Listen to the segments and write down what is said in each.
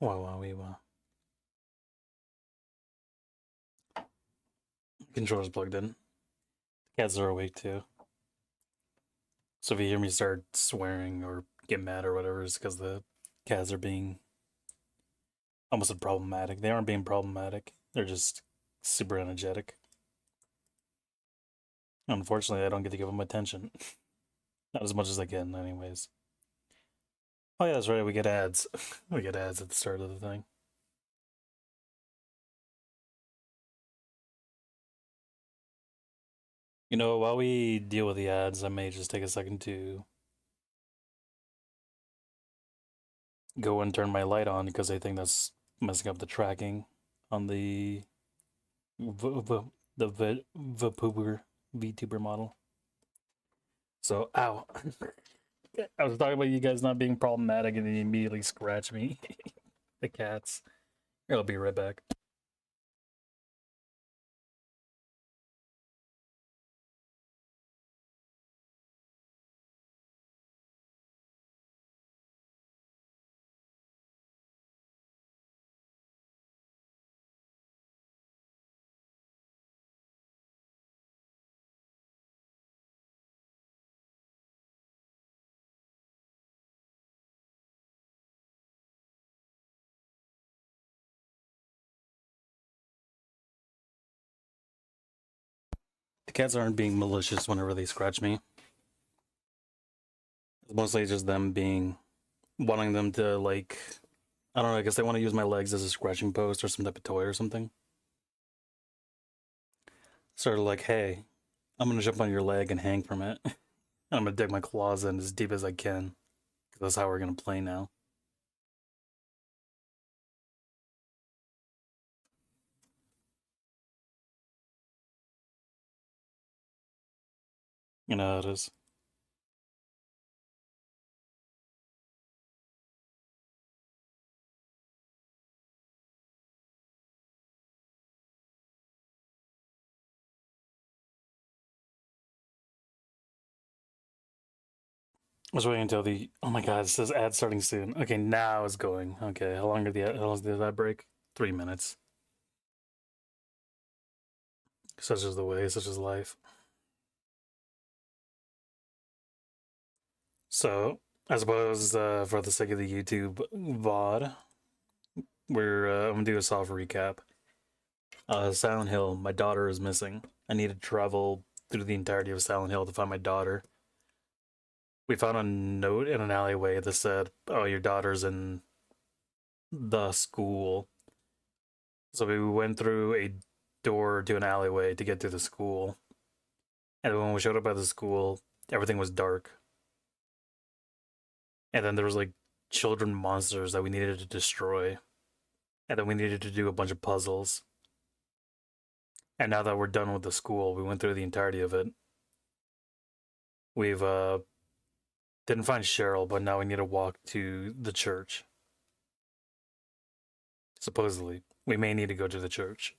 Wow. Controller's plugged in. Cats are awake too. So if you hear me start swearing or get mad or whatever, it's because the cats are being almost problematic. They aren't being problematic. They're just super energetic. Unfortunately, I don't get to give them attention. Not as much as I can, anyways. Oh yeah, that's right. We get ads. We get ads at the start of the thing. You know, while we deal with the ads, I may just take a second to go and turn my light on because I think that's messing up the tracking on the VTuber VTuber model. So, ow. I was talking about you guys not being problematic and then you immediately scratch me. The cats. I'll be right back. The cats aren't being malicious whenever they scratch me. It's mostly just them being wanting them to like I don't know, I guess they want to use my legs as a scratching post or some type of toy or something. Sort of like, hey, I'm gonna jump on your leg and hang from it. And I'm gonna dig my claws in as deep as I can. Because that's how we're gonna play now. You know how it is. I was waiting until the oh my god, it says ad starting soon. Okay, now it's going. Okay, how long did the ad break? 3 minutes. Such is the way, such is life. So I suppose for the sake of the YouTube VOD, I'm gonna do a soft recap. Silent Hill, my daughter is missing. I need to travel through the entirety of Silent Hill to find my daughter. We found a note in an alleyway that said, "Oh, your daughter's in the school." So we went through a door to an alleyway to get to the school. And when we showed up at the school, everything was dark. And then there was like children monsters that we needed to destroy. And then we needed to do a bunch of puzzles. And now that we're done with the school, we went through the entirety of it. We've didn't find Cheryl, but now we need to walk to the church. Supposedly, we may need to go to the church.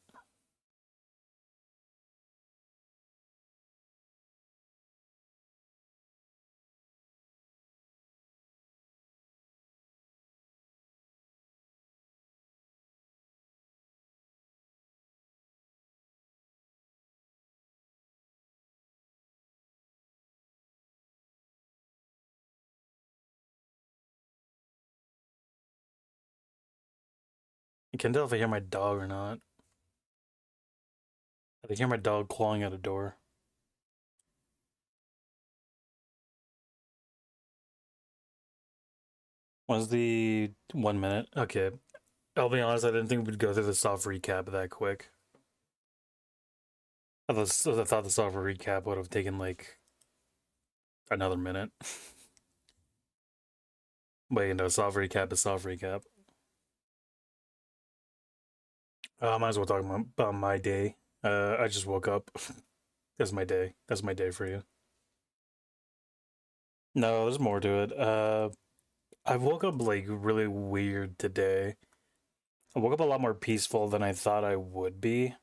I can't tell if I hear my dog or not. I can hear my dog clawing at a door. Was the 1 minute? Okay. I'll be honest, I didn't think we'd go through the soft recap that quick. I thought the soft recap would have taken like another minute. But you know, soft recap is soft recap. I might as well talk about my day. I just woke up. That's my day. That's my day for you. No, there's more to it. I woke up like really weird today. I woke up a lot more peaceful than I thought I would be.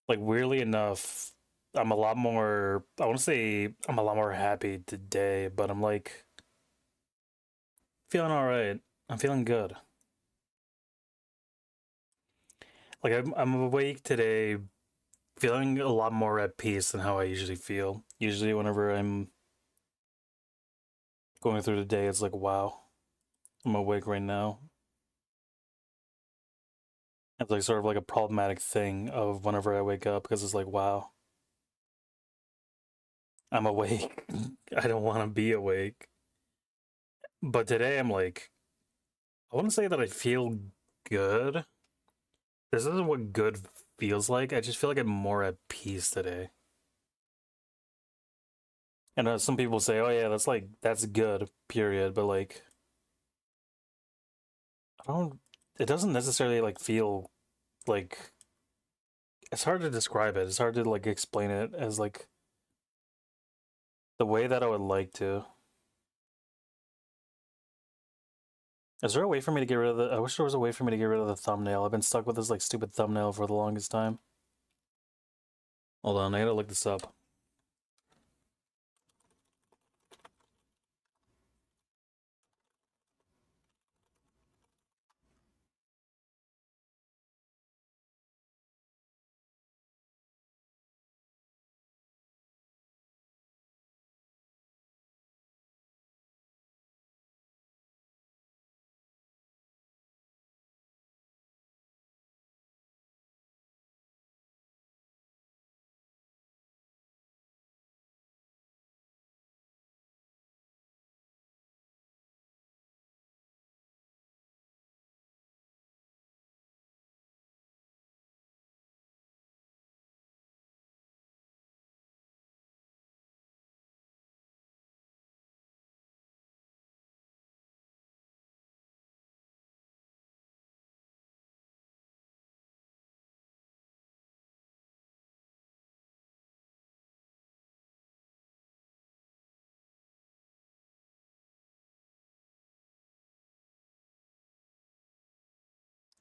Like weirdly enough, I'm a lot more I want to say I'm a lot more happy today, but I'm like feeling all right. I'm feeling good. Like I'm awake today, feeling a lot more at peace than how I usually feel. Usually, whenever I'm going through the day, it's like, wow, I'm awake right now. It's like sort of like a problematic thing of whenever I wake up because it's like, wow, I'm awake. I don't want to be awake. But today I'm like, I want to say that I feel good. This isn't what good feels like. I just feel like I'm more at peace today. And some people say, "Oh yeah, that's good." Period. But like, I don't. It doesn't necessarily like feel like it's hard to describe it. It's hard to like explain it as like the way that I would like to. Is there a way for me to get rid of the? I wish there was a way for me to get rid of the thumbnail. I've been stuck with this like stupid thumbnail for the longest time. Hold on, I gotta look this up.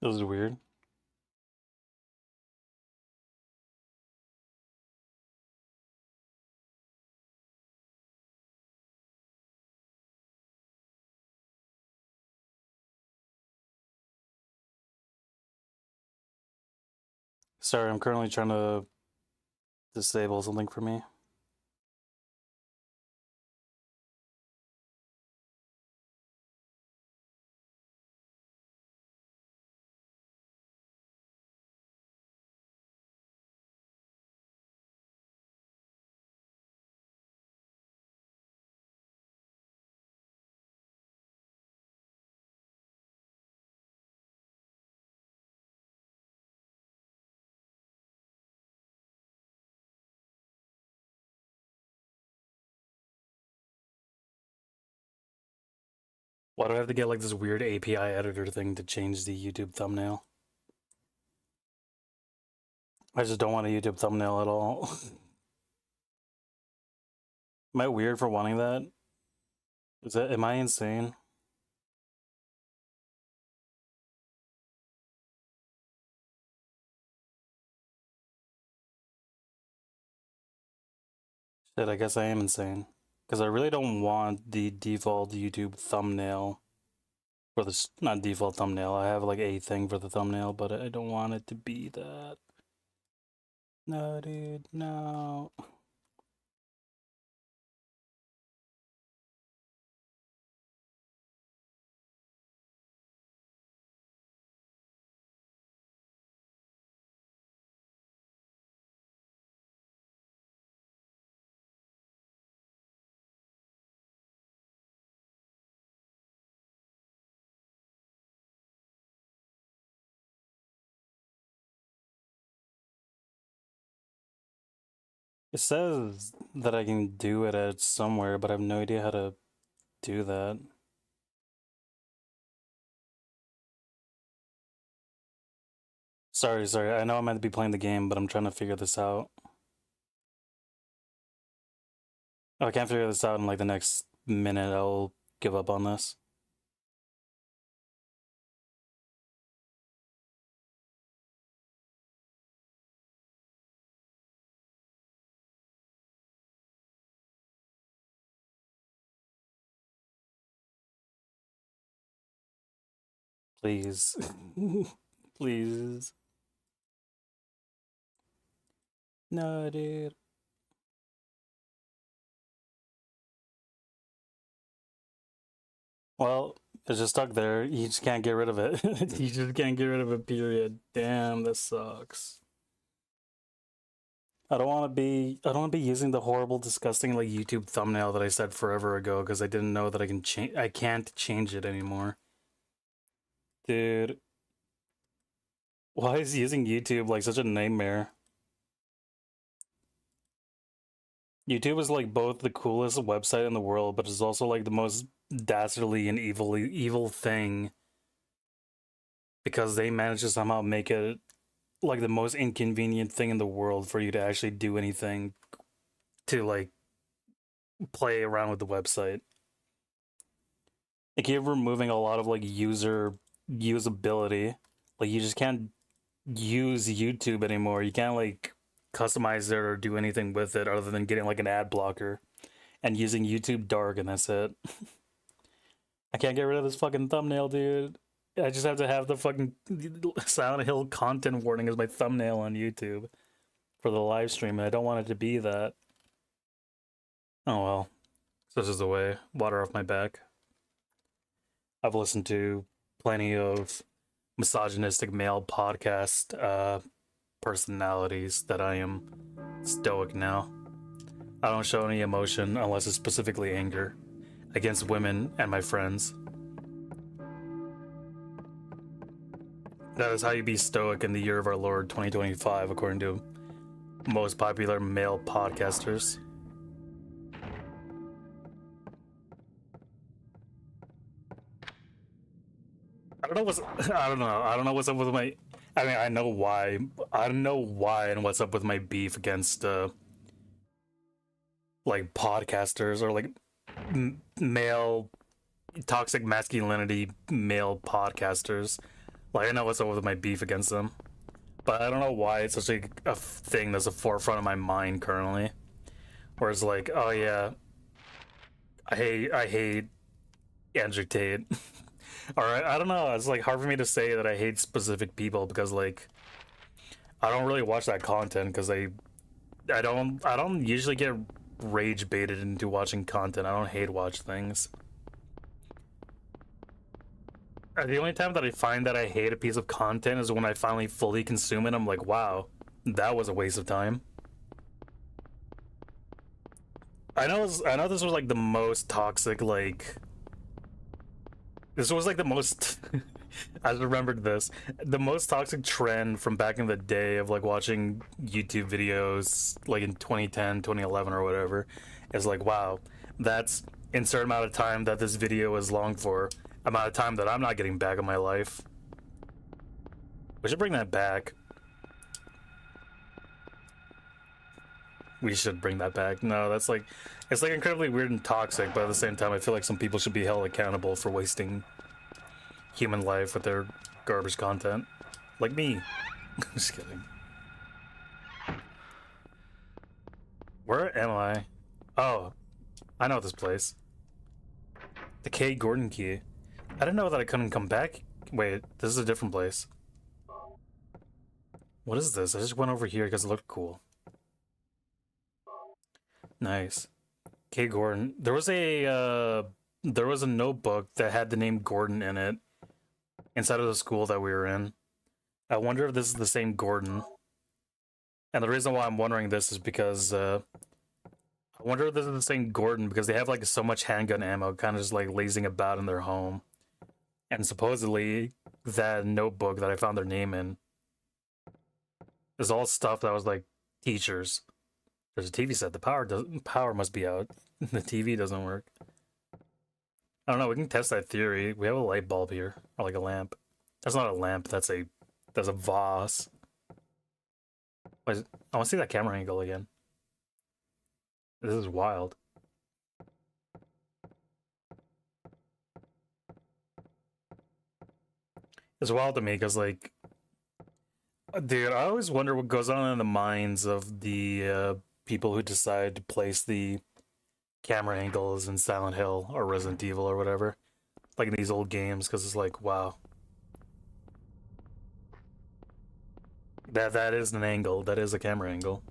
This is weird. Sorry, I'm currently trying to disable something for me. Why do I have to get like this weird API editor thing to change the YouTube thumbnail? I just don't want a YouTube thumbnail at all. Am I weird for wanting that? Am I insane? Shit, I guess I am insane. Because I really don't want the default YouTube thumbnail for this, not default thumbnail. I have like a thing for the thumbnail, but I don't want it to be that. No, dude, no. It says that I can do it at somewhere, but I have no idea how to do that. Sorry. I know I'm meant to be playing the game, but I'm trying to figure this out. If I can't figure this out in like the next minute, I'll give up on this. Please. Please. No, dude. Well, it's just stuck there. You just can't get rid of it. You just can't get rid of it, period. Damn, this sucks. I don't want to be using the horrible, disgusting like YouTube thumbnail that I said forever ago because I didn't know that I can't change it anymore. Dude, why is using YouTube like such a nightmare? YouTube is like both the coolest website in the world, but it's also like the most dastardly and evil thing because they managed to somehow make it like the most inconvenient thing in the world for you to actually do anything to like play around with the website. Like you're removing a lot of like usability. Like you just can't use YouTube anymore. You can't like customize it or do anything with it other than getting like an ad blocker and using YouTube Dark, and that's it. I can't get rid of this fucking thumbnail, dude. I just have to have the fucking Silent Hill content warning as my thumbnail on YouTube for the live stream, and I don't want it to be that. Oh well. Such is the way. Water off my back. I've listened to plenty of misogynistic male podcast personalities that I am stoic now. I don't show any emotion unless it's specifically anger against women and my friends. That is how you be stoic in the year of our Lord 2025, according to most popular male podcasters. I don't know what's I don't know. I don't know what's up with my I mean, I know why. I don't know why and what's up with my beef against like podcasters or like male toxic masculinity male podcasters. Like I know what's up with my beef against them, but I don't know why it's such a thing that's a forefront of my mind currently. Where it's like, oh yeah, I hate Andrew Tate. All right, I don't know. It's like hard for me to say that I hate specific people because like I don't really watch that content because I don't usually get rage baited into watching content. I don't hate watch things. The only time that I find that I hate a piece of content is when I finally fully consume it. I'm like, wow, that was a waste of time. I know this was like the most toxic like this was like the most I remembered this. The most toxic trend from back in the day of like watching YouTube videos like in 2010, 2011 or whatever is like, wow, that's insert amount of time that this video is long for, amount of time that I'm not getting back in my life. We should bring that back. We should bring that back. No, that's like it's like incredibly weird and toxic, but at the same time I feel like some people should be held accountable for wasting human life with their garbage content. Like me. Just kidding. Where am I? Oh, I know this place. The K. Gordon key. I didn't know that I couldn't come back. Wait, this is a different place. What is this? I just went over here because it looked cool. Nice. K. Gordon. There was a notebook that had the name Gordon in it inside of the school that we were in. I wonder if this is the same Gordon. And the reason why I'm wondering this is because I wonder if this is the same Gordon because they have like so much handgun ammo kind of just like lazing about in their home. And supposedly that notebook that I found their name in is all stuff that was like teachers. There's a TV set. The power must be out. The TV doesn't work. I don't know. We can test that theory. We have a light bulb here, or like a lamp. That's not a lamp. That's a vase. I want to see that camera angle again. This is wild. It's wild to me because, like, dude, I always wonder what goes on in the minds of the people who decide to place the camera angles in Silent Hill or Resident Evil or whatever, like in these old games, because it's like, wow, that is an angle. That is a camera angle.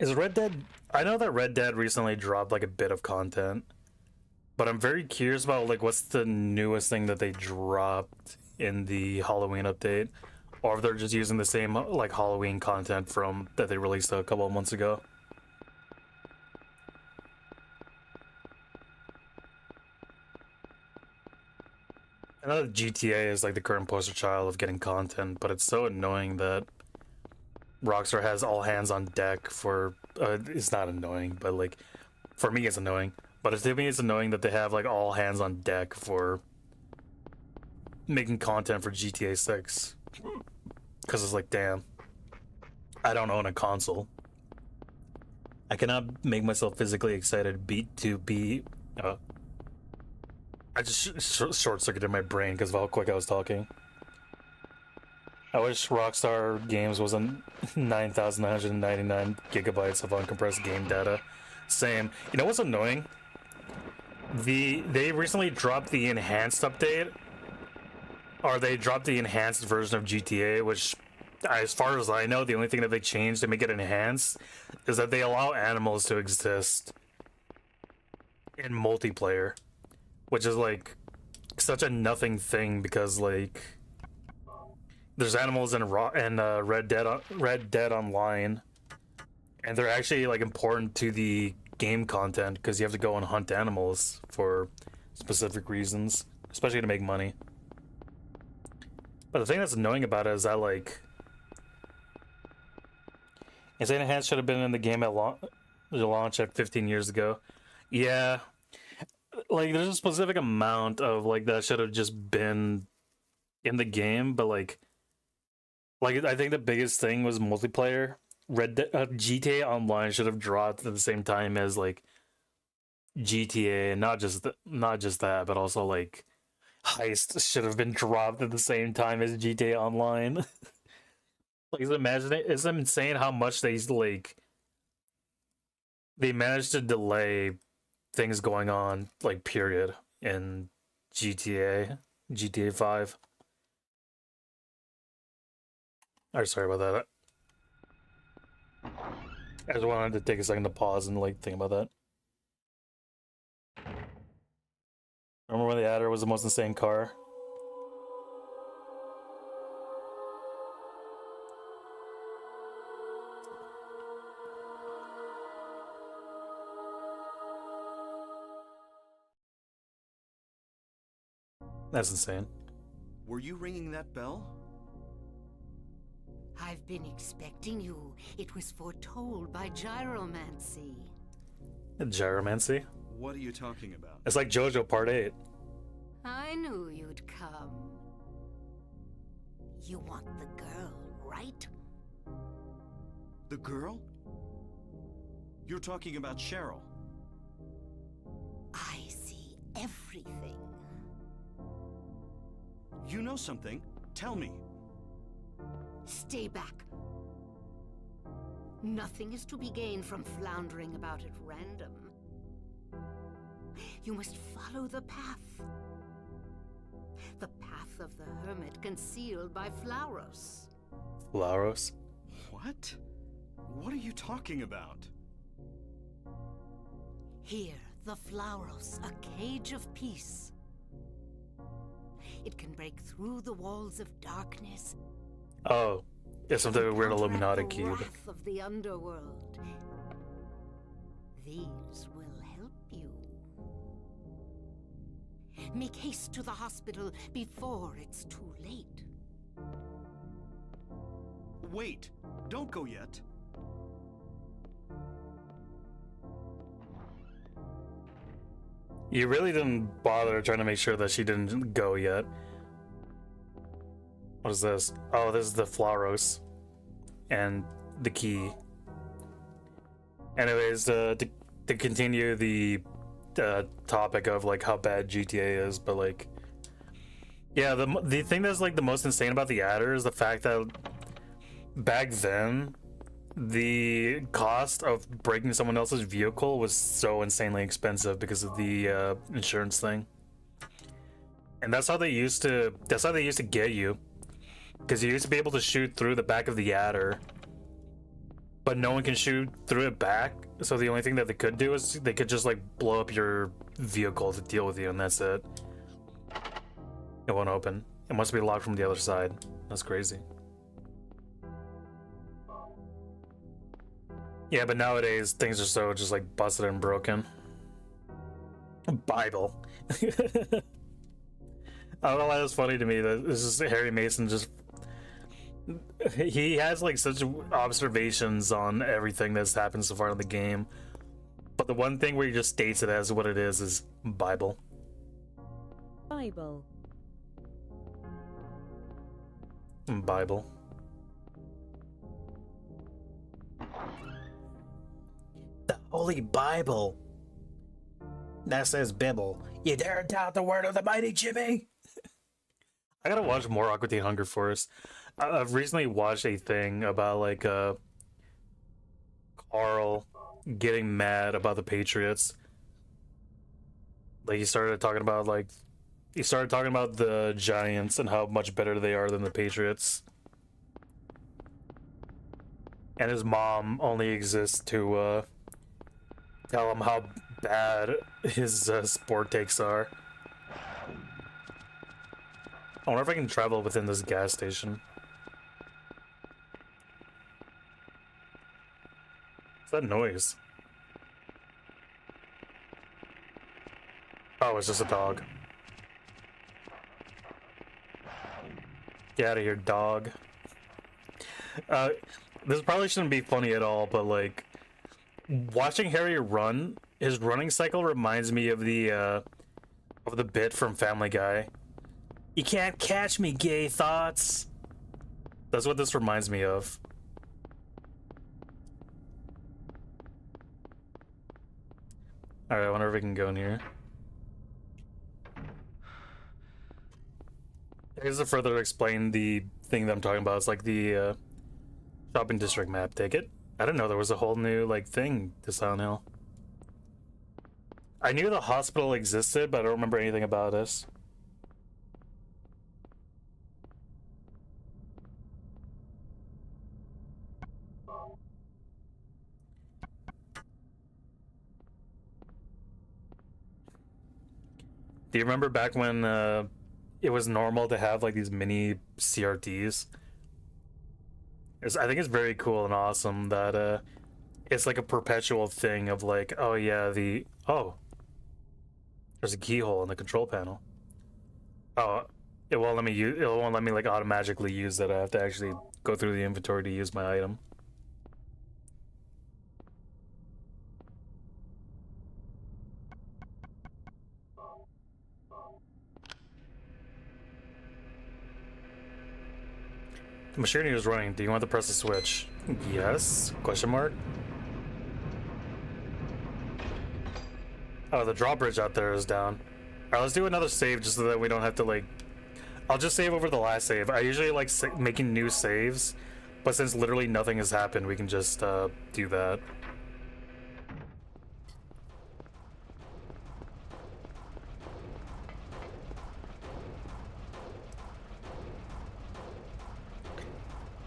Is Red Dead? I know that Red Dead recently dropped like a bit of content, but I'm very curious about like what's the newest thing that they dropped in the Halloween update, or if they're just using the same like Halloween content from that they released a couple of months ago. I know that GTA is like the current poster child of getting content, but it's so annoying that Rockstar has all hands on deck for. It's not annoying, but like for me, it's annoying. But to me, it's annoying that they have like all hands on deck for making content for GTA 6. Because it's like, damn, I don't own a console. I cannot make myself physically excited to be. I just short circuited my brain because of how quick I was talking. I wish Rockstar Games wasn't 9,999 gigabytes of uncompressed game data. Same. You know what's annoying? They recently dropped the enhanced update, or they dropped the enhanced version of GTA, which, as far as I know, the only thing that they changed to make it enhanced is that they allow animals to exist in multiplayer, which is like such a nothing thing because like there's animals in Red Dead Online, and they're actually like important to the game content because you have to go and hunt animals for specific reasons, especially to make money. But the thing that's annoying about it is that like Insane Enhanced should have been in the game at launch at 15 years ago. Yeah, like there's a specific amount of like that should have just been in the game, but like I think the biggest thing was multiplayer. GTA Online should have dropped at the same time as like GTA, and not just that, but also like Heist should have been dropped at the same time as GTA Online. Like, it's insane how much they managed to delay things going on, like, period, in GTA 5. I'm sorry about that. I just wanted to take a second to pause and like think about that. Remember when the Adder was the most insane car? That's insane. Were you ringing that bell? I've been expecting you. It was foretold by Gyromancy. Gyromancy? What are you talking about? It's like JoJo Part 8. I knew you'd come. You want the girl, right? The girl? You're talking about Cheryl. I see everything. You know something? Tell me. Stay back. Nothing is to be gained from floundering about at random. You must follow the path. The path of the hermit concealed by Flauros. Flauros? What? What are you talking about? Here, the Flauros, a cage of peace. It can break through the walls of darkness. Oh, it's some type of weird Illuminati cube. The wrath of the underworld. These will help you. Make haste to the hospital before it's too late. Wait! Don't go yet. You really didn't bother trying to make sure that she didn't go yet. What is this? Oh, this is the Flauros. And the key. Anyways, to continue the topic of like how bad GTA is, but like, yeah, the thing that's like the most insane about the Adder is the fact that back then the cost of breaking someone else's vehicle was so insanely expensive because of the insurance thing, and that's how they used to get you, because you used to be able to shoot through the back of the Adder but no one can shoot through it back. So the only thing that they could do is they could just like blow up your vehicle to deal with you, and that's it. It won't open. It must be locked from the other side. That's crazy. Yeah, but nowadays things are so just like busted and broken. Bible. I don't know why that's funny to me. That this is Harry Mason just. He has like such observations on everything that's happened so far in the game, but the one thing where he just states it as what it is Bible. Bible. Bible. The Holy Bible. That says Bible. You dare doubt the word of the mighty Jimmy? I gotta watch more Aqua Teen Hunger Force. I've recently watched a thing about like Carl getting mad about the Patriots. Like he started talking about the Giants and how much better they are than the Patriots. And his mom only exists to tell him how bad his sport takes are. I wonder if I can travel within this gas station. What's that noise? Oh, it's just a dog. Get out of here, dog. This probably shouldn't be funny at all, but like watching Harry run, his running cycle reminds me of the bit from Family Guy. You can't catch me, gay thoughts. That's what this reminds me of. Alright, I wonder if we can go in here. Here's to further explain the thing that I'm talking about. It's like the shopping district map. Take it? I didn't know there was a whole new like thing to Silent Hill. I knew the hospital existed, but I don't remember anything about this. Do you remember back when it was normal to have like these mini CRTs? I think it's very cool and awesome that it's like a perpetual thing of like, oh yeah, there's a keyhole in the control panel. Oh, it won't let me like automatically use that. I have to actually go through the inventory to use my item. The machinery is running. Do you want to press the switch? Yes? Question mark? Oh, the drawbridge out there is down. Alright, let's do another save just so that we don't have to like... I'll just save over the last save. I usually like making new saves, but since literally nothing has happened, we can just do that.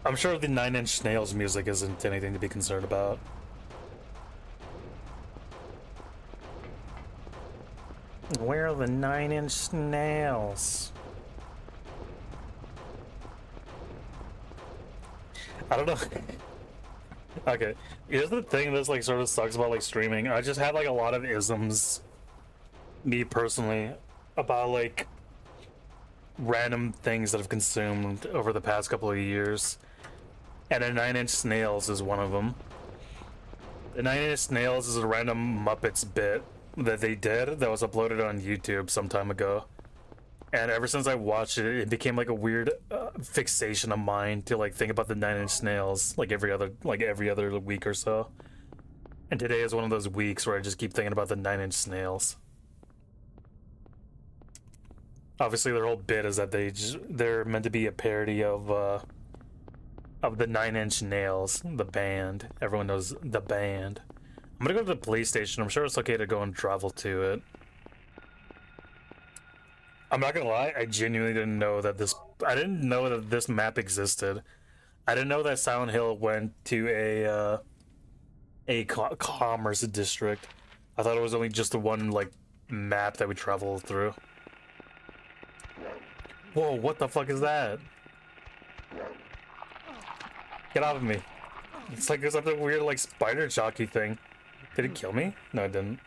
I'm sure the Nine Inch Nails music isn't anything to be concerned about. Where are the 9 Inch Nails? I don't know. Okay, here's the thing that's like sort of sucks about like streaming. I just have like a lot of isms, me personally, about like random things that I've consumed over the past couple of years. And a 9 Inch Nails is one of them. The 9 Inch Nails is a random Muppets bit that they did that was uploaded on YouTube some time ago. And ever since I watched it, it became like a weird fixation of mine to like think about the 9 Inch Nails like every other week or so. And today is one of those weeks where I just keep thinking about the 9 Inch Nails. Obviously, their whole bit is that they're meant to be a parody of the 9 Inch Nails, the band. Everyone knows the band. I'm gonna go to the police station. I'm sure it's okay to go and travel to it. I'm not gonna lie, I genuinely didn't know that this map existed. I didn't know that Silent Hill went to a commerce district. I thought it was only just the one like map that we travel through. Whoa, what the fuck is that? Get off of me. It's like there's something weird like spider jockey thing. Did it kill me? No, it didn't.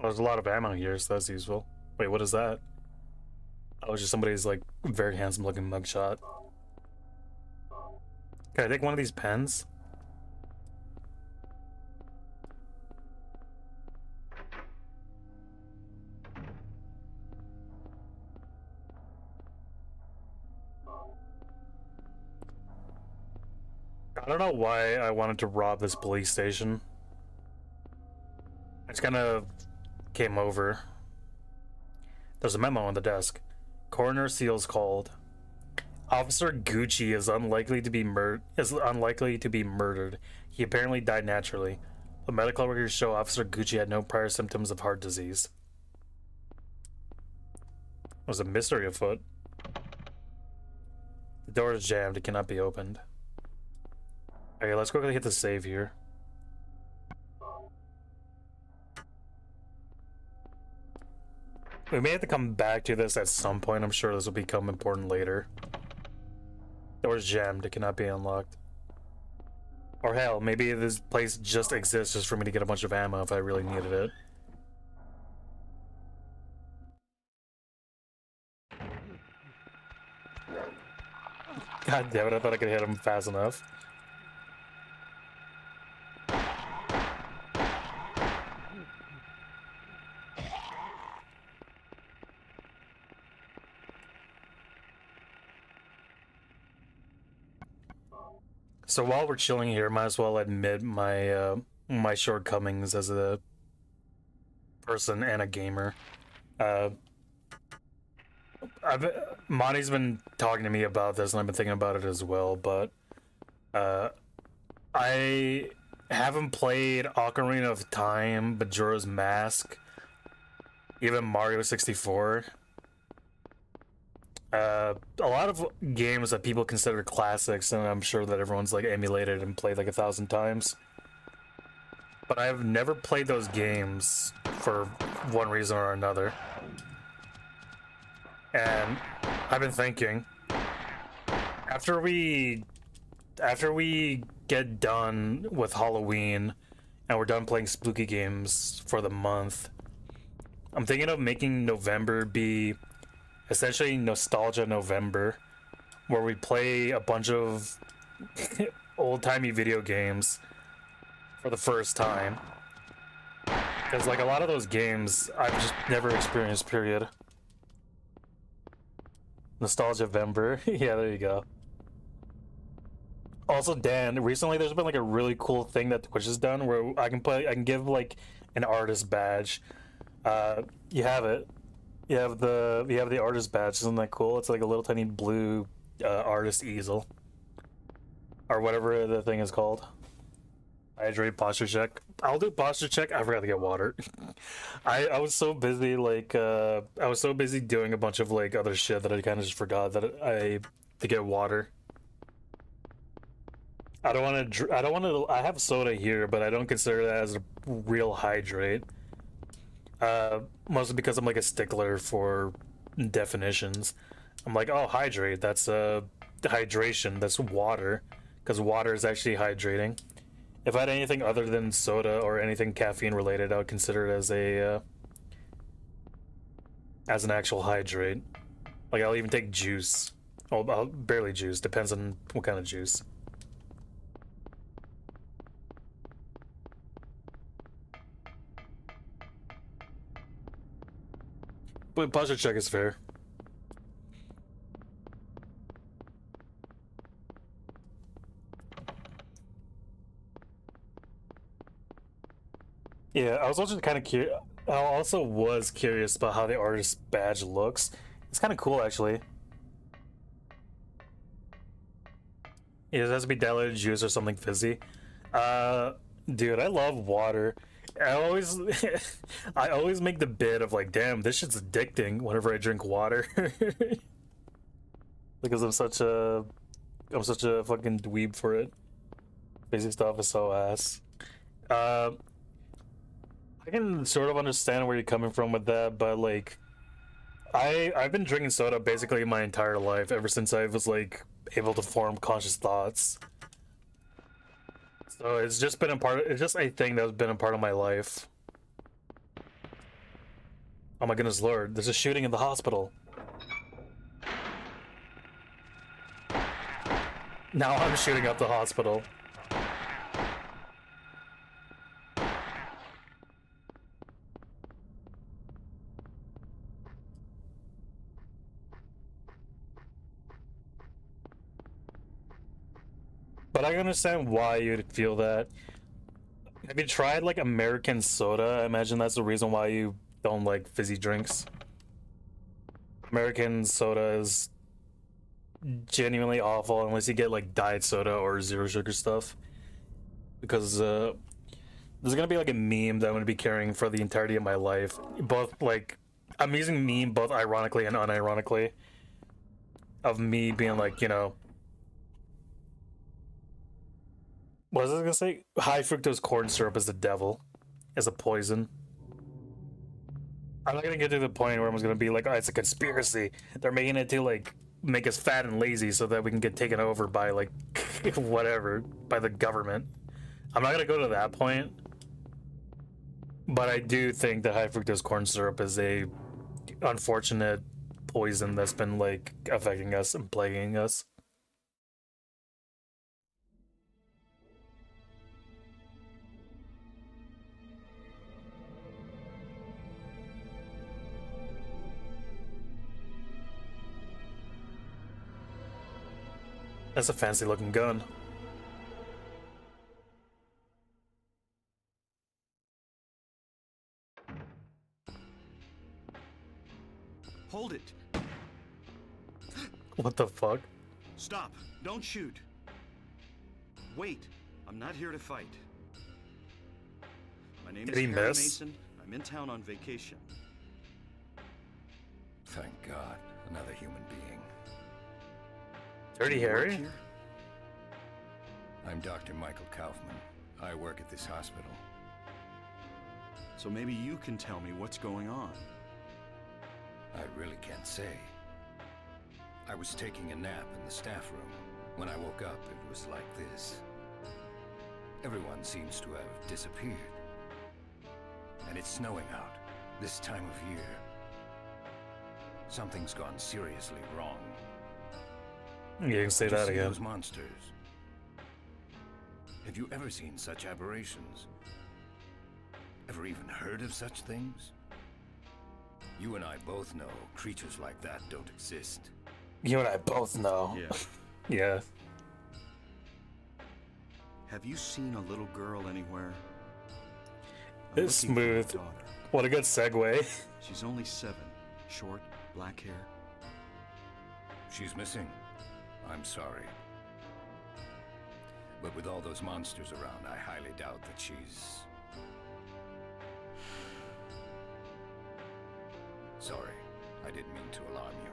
There's a lot of ammo here, so that's useful. Wait, what is that? Oh, it's just somebody's like very handsome looking mugshot. Can I take one of these pens? I don't know why I wanted to rob this police station. I just kind of came over. There's a memo on the desk. Coroner Seals called. Officer Gucci is unlikely to be murdered. He apparently died naturally. The medical records show Officer Gucci had no prior symptoms of heart disease. There's a mystery afoot. The door is jammed. It cannot be opened. Okay, let's quickly hit the save here. We may have to come back to this at some point. I'm sure this will become important later. Door's jammed. It cannot be unlocked. Or hell, maybe this place just exists just for me to get a bunch of ammo if I really needed it. God damn it, I thought I could hit him fast enough. So while we're chilling here, might as well admit my my shortcomings as a person and a gamer. Monty's been talking to me about this, and I've been thinking about it as well. But I haven't played Ocarina of Time, Majora's Mask, even Mario 64. A lot of games that people consider classics, and I'm sure that everyone's like emulated and played like 1,000 times. But I've never played those games for one reason or another. And I've been thinking, after we get done with Halloween and we're done playing spooky games for the month, I'm thinking of making November be essentially Nostalgia November, where we play a bunch of old-timey video games for the first time. Because like a lot of those games I've just never experienced, period. Nostalgia November. Yeah, there you go. Also, Dan, recently there's been like a really cool thing that Twitch has done where I can give like an artist badge. You have it. You have the artist badge. Isn't that cool? It's like a little tiny blue artist easel, or whatever the thing is called. Hydrate, posture check. I'll do posture check. I forgot to get water. I was so busy I was so busy doing a bunch of like other shit that I kind of just forgot that to get water. I don't want to. I have soda here, but I don't consider that as a real hydrate. Mostly because I'm like a stickler for definitions. I'm like, oh, hydrate, that's hydration, that's water, because water is actually hydrating. If I had anything other than soda or anything caffeine related, I would consider it as an actual hydrate. Like I'll even take juice. Oh, I'll barely juice, depends on what kind of juice. But posture check is fair. Yeah, I was also kind of curious. I also was curious about how the artist badge looks. It's kind of cool, actually. It has to be diluted juice or something fizzy. Dude, I love water. I always, I always make the bit of like, damn, this shit's addicting whenever I drink water, because I'm such a fucking dweeb for it. Basic stuff is so ass. Uh, I can sort of understand where you're coming from with that, but like, I've been drinking soda basically my entire life ever since I was like able to form conscious thoughts. So it's just been a part. It's just a thing that's been a part of my life. Oh my goodness, Lord! There's a shooting in the hospital. Now I'm shooting up the hospital. But I can understand why you'd feel that. Have you tried like American soda? I imagine that's the reason why you don't like fizzy drinks. American soda is genuinely awful unless you get like diet soda or zero sugar stuff. Because there's gonna be like a meme that I'm gonna be carrying for the entirety of my life. Both like I'm using meme both ironically and unironically. Of me being like, you know, what was I gonna say? High fructose corn syrup is the devil, as a poison. I'm not gonna get to the point where I'm gonna be like, oh, it's a conspiracy. They're making it to like make us fat and lazy so that we can get taken over by like whatever, by the government. I'm not gonna go to that point. But I do think that high fructose corn syrup is a unfortunate poison that's been like affecting us and plaguing us. That's a fancy looking gun. Hold it. What the fuck? Stop. Don't shoot. Wait. I'm not here to fight. My name Did is he Harry miss? Mason. I'm in town on vacation. Thank God, another human being. Dirty You work Harry? here? I'm Dr. Michael Kaufman. I work at this hospital. So maybe you can tell me what's going on. I really can't say. I was taking a nap in the staff room. When I woke up, it was like this. Everyone seems to have disappeared. And it's snowing out, this time of year. Something's gone seriously wrong. You can say Did you that see again. those monsters? Have you ever seen such aberrations? Ever even heard of such things? You and I both know creatures like that don't exist. You and I both know. Yeah. Yeah. Have you seen a little girl anywhere? I'm It's looking for my smooth. daughter. What a good segue. She's only 7. Short, black hair. She's missing. I'm sorry. But with all those monsters around, I highly doubt that she's... Sorry, I didn't mean to alarm you.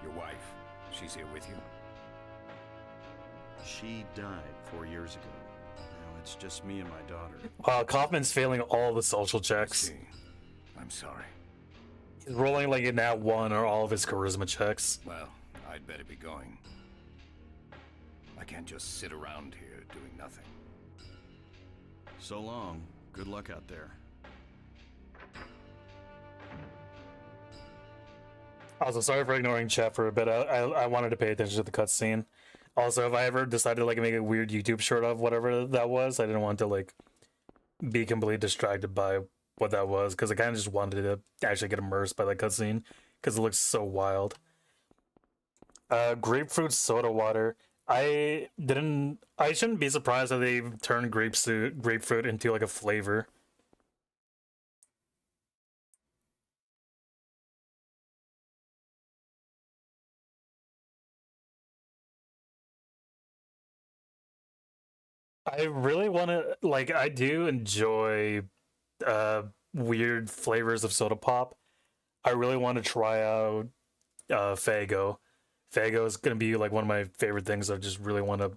Your wife, she's here with you? She died 4 years ago. Now it's just me and my daughter. Wow, Kaufman's failing all the social I checks. see. I'm sorry. He's rolling like a nat 1 or all of his charisma checks. Well, I'd better be going. I can't just sit around here doing nothing. So long. Good luck out there. Also, sorry for ignoring chat for a bit. I wanted to pay attention to the cutscene. Also, if I ever decided to like make a weird YouTube short of whatever that was, I didn't want to like be completely distracted by what that was because I kind of just wanted to actually get immersed by that cutscene because it looks so wild. Grapefruit soda water. I shouldn't be surprised that they've turned grapefruit into like a flavor. I really want to like I do enjoy uh weird flavors of soda pop. I really want to try out Fago. Fago is gonna be like one of my favorite things. I just really want to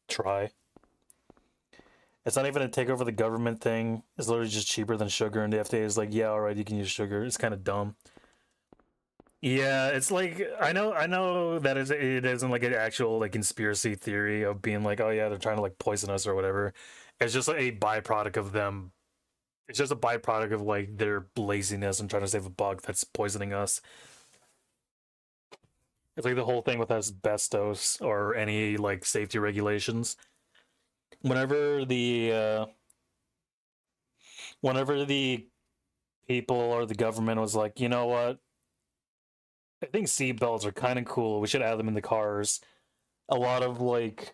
try. It's not even a take over the government thing. It's literally just cheaper than sugar, and the FDA is like, yeah, all right, you can use sugar. It's kind of dumb. Yeah, it's like I know that it isn't like an actual like conspiracy theory of being like, oh yeah, they're trying to like poison us or whatever. It's just like a byproduct of them. It's just a byproduct of like their laziness and trying to save a bug that's poisoning us. It's like the whole thing with asbestos or any like safety regulations. Whenever the whenever the people or the government was like, you know what? I think seat belts are kind of cool. We should add them in the cars. A lot of like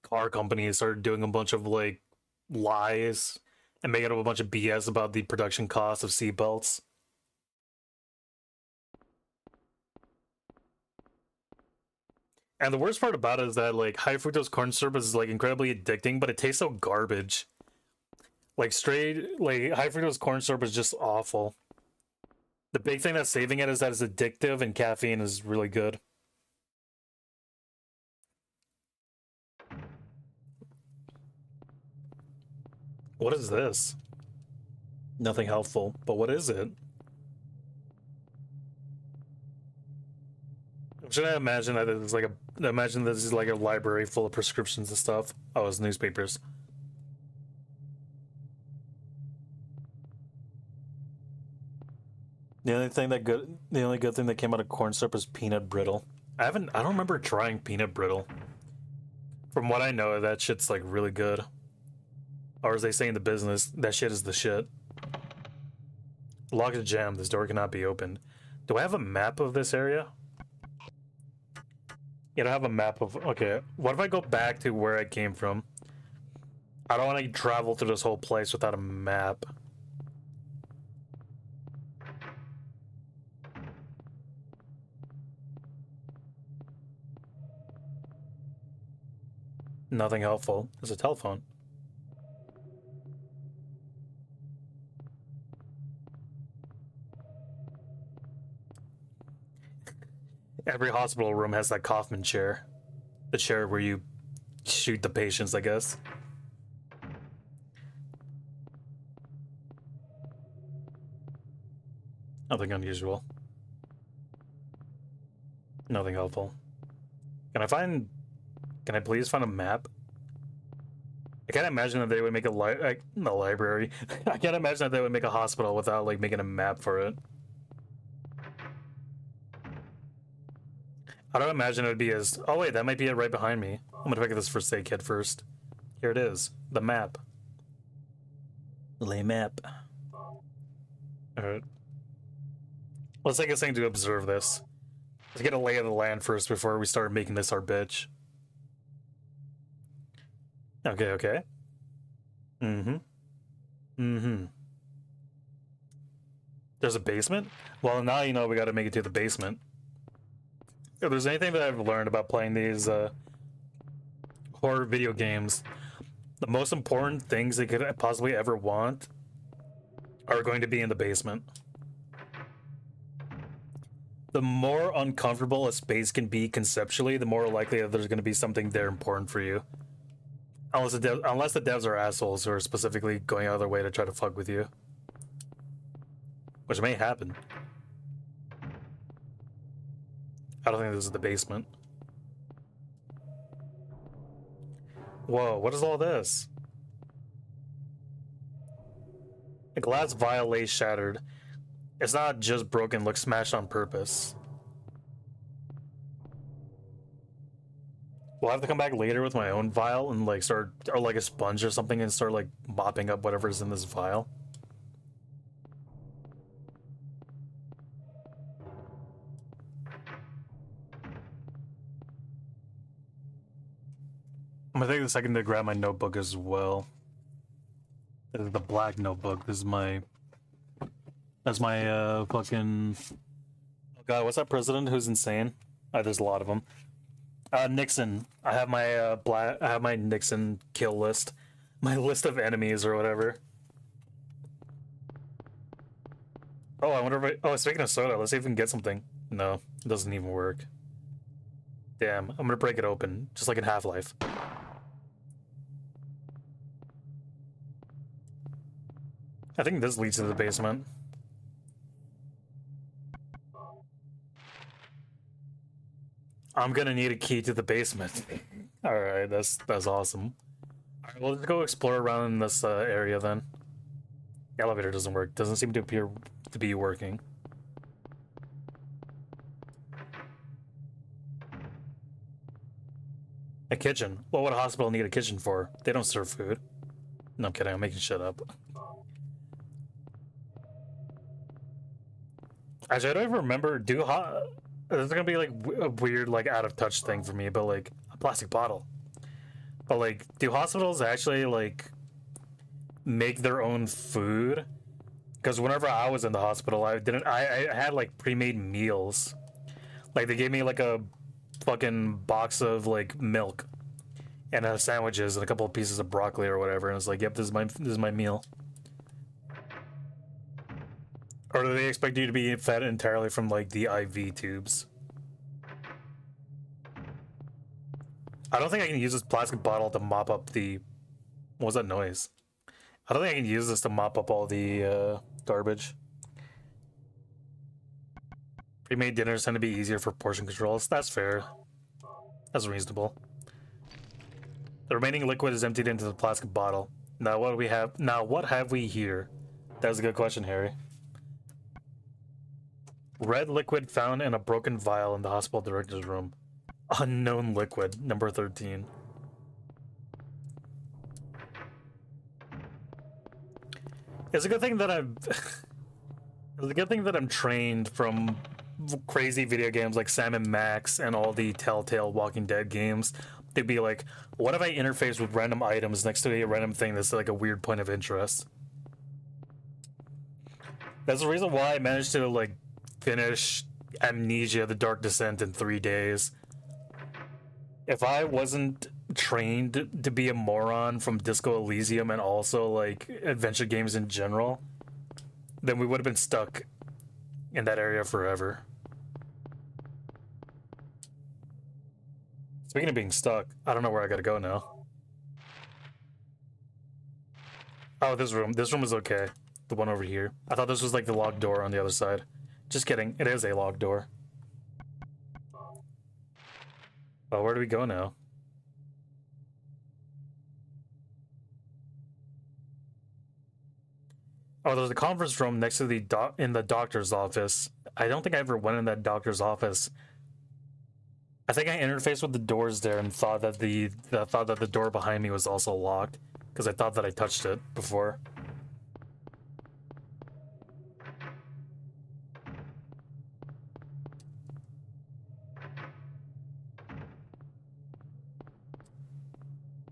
car companies started doing a bunch of like lies and making up a bunch of BS about the production cost of seat belts. And the worst part about it is that like high fructose corn syrup is like incredibly addicting, but it tastes so garbage. Like straight like high fructose corn syrup is just awful. The big thing that's saving it is that it's addictive and caffeine is really good. What is this? Nothing helpful, but what is it? Should I imagine that it's like a imagine this is like a library full of prescriptions and stuff? Oh, it's newspapers. The only good thing that came out of corn syrup is peanut brittle. I don't remember trying peanut brittle. From what I know, that shit's like really good. Or as they say in the business, that shit is the shit. Locked jam, this door cannot be opened. Do I have a map of this area? Yeah, I have a map of okay. What if I go back to where I came from? I don't want to travel through this whole place without a map. Nothing helpful. There's a telephone. Every hospital room has that Kaufman chair. The chair where you shoot the patients, I guess. Nothing unusual. Nothing helpful. Can I please find a map? I can't imagine that they would make a library. I can't imagine that they would make a hospital without like making a map for it. I don't imagine it would be as. Oh wait, that might be it right behind me. I'm gonna pick this first aid kit first. Here it is, the map. Lay map. All right. Let's take a second to observe this. Let's get a lay of the land first before we start making this our bitch. Okay, okay. Mm-hmm. Mm-hmm. There's a basement? Well, now you know we gotta make it to the basement. If there's anything that I've learned about playing these horror video games, the most important things they could possibly ever want are going to be in the basement. The more uncomfortable a space can be conceptually, the more likely that there's going to be something there important for you. Unless the devs are assholes who are specifically going out of their way to try to fuck with you. Which may happen. I don't think this is the basement. Whoa, what is all this? A glass vial lay shattered. It's not just broken, looks smashed on purpose. We'll have to come back later with my own vial and like start, or like a sponge or something, and start like mopping up whatever's in this vial. I'm gonna take a second to grab my notebook as well. This is the black notebook. This is my. That's my fucking. Oh god, what's that president who's insane? There's a lot of them. Nixon. I have my black. I have my Nixon kill list. My list of enemies or whatever. Oh, I wonder if oh, speaking of soda, let's see if we can get something. No, it doesn't even work. Damn, I'm gonna break it open, just like in Half-Life. I think this leads to the basement. I'm gonna need a key to the basement. Alright, that's awesome. Alright, well, let's go explore around in this area then. The elevator doesn't work. Doesn't seem to appear to be working. A kitchen. What would a hospital need a kitchen for? They don't serve food. No, I'm kidding. I'm making shit up. Actually, I don't even remember. This is gonna be like a weird, like out of touch thing for me, but like a plastic bottle. But like, do hospitals actually like make their own food? Because whenever I was in the hospital, I had like pre-made meals. Like they gave me like a fucking box of milk and sandwiches and a couple of pieces of broccoli or whatever, and it's like, yep, this is my meal. Or do they expect you to be fed entirely from like the IV tubes? I don't think I can use this plastic bottle to mop up the. What was that noise? I don't think I can use this to mop up all the garbage. Pre-made dinners tend to be easier for portion controls. That's fair. That's reasonable. The remaining liquid is emptied into the plastic bottle. Now what do we have? Now what have we here? That was a good question, Harry. Red liquid found in a broken vial in the hospital director's room. Unknown liquid, number 13. It's a good thing that it's a good thing that I'm trained from crazy video games like Sam and Max and all the Telltale Walking Dead games. They'd be like, what if I interface with random items next to a random thing that's like a weird point of interest? That's the reason why I managed to like finish Amnesia: The Dark Descent in 3 days. If I wasn't trained to be a moron from Disco Elysium and also like adventure games in general, then we would have been stuck in that area forever. Speaking of being stuck, I don't know where I gotta go now. Oh, this room. This room is okay. The one over here. I thought this was like the locked door on the other side. Just kidding. It is a locked door. Oh, where do we go now? Oh, there's a conference room next to the in the doctor's office. I don't think I ever went in that doctor's office. I think I interfaced with the doors there and thought that the door behind me was also locked because I thought that I touched it before.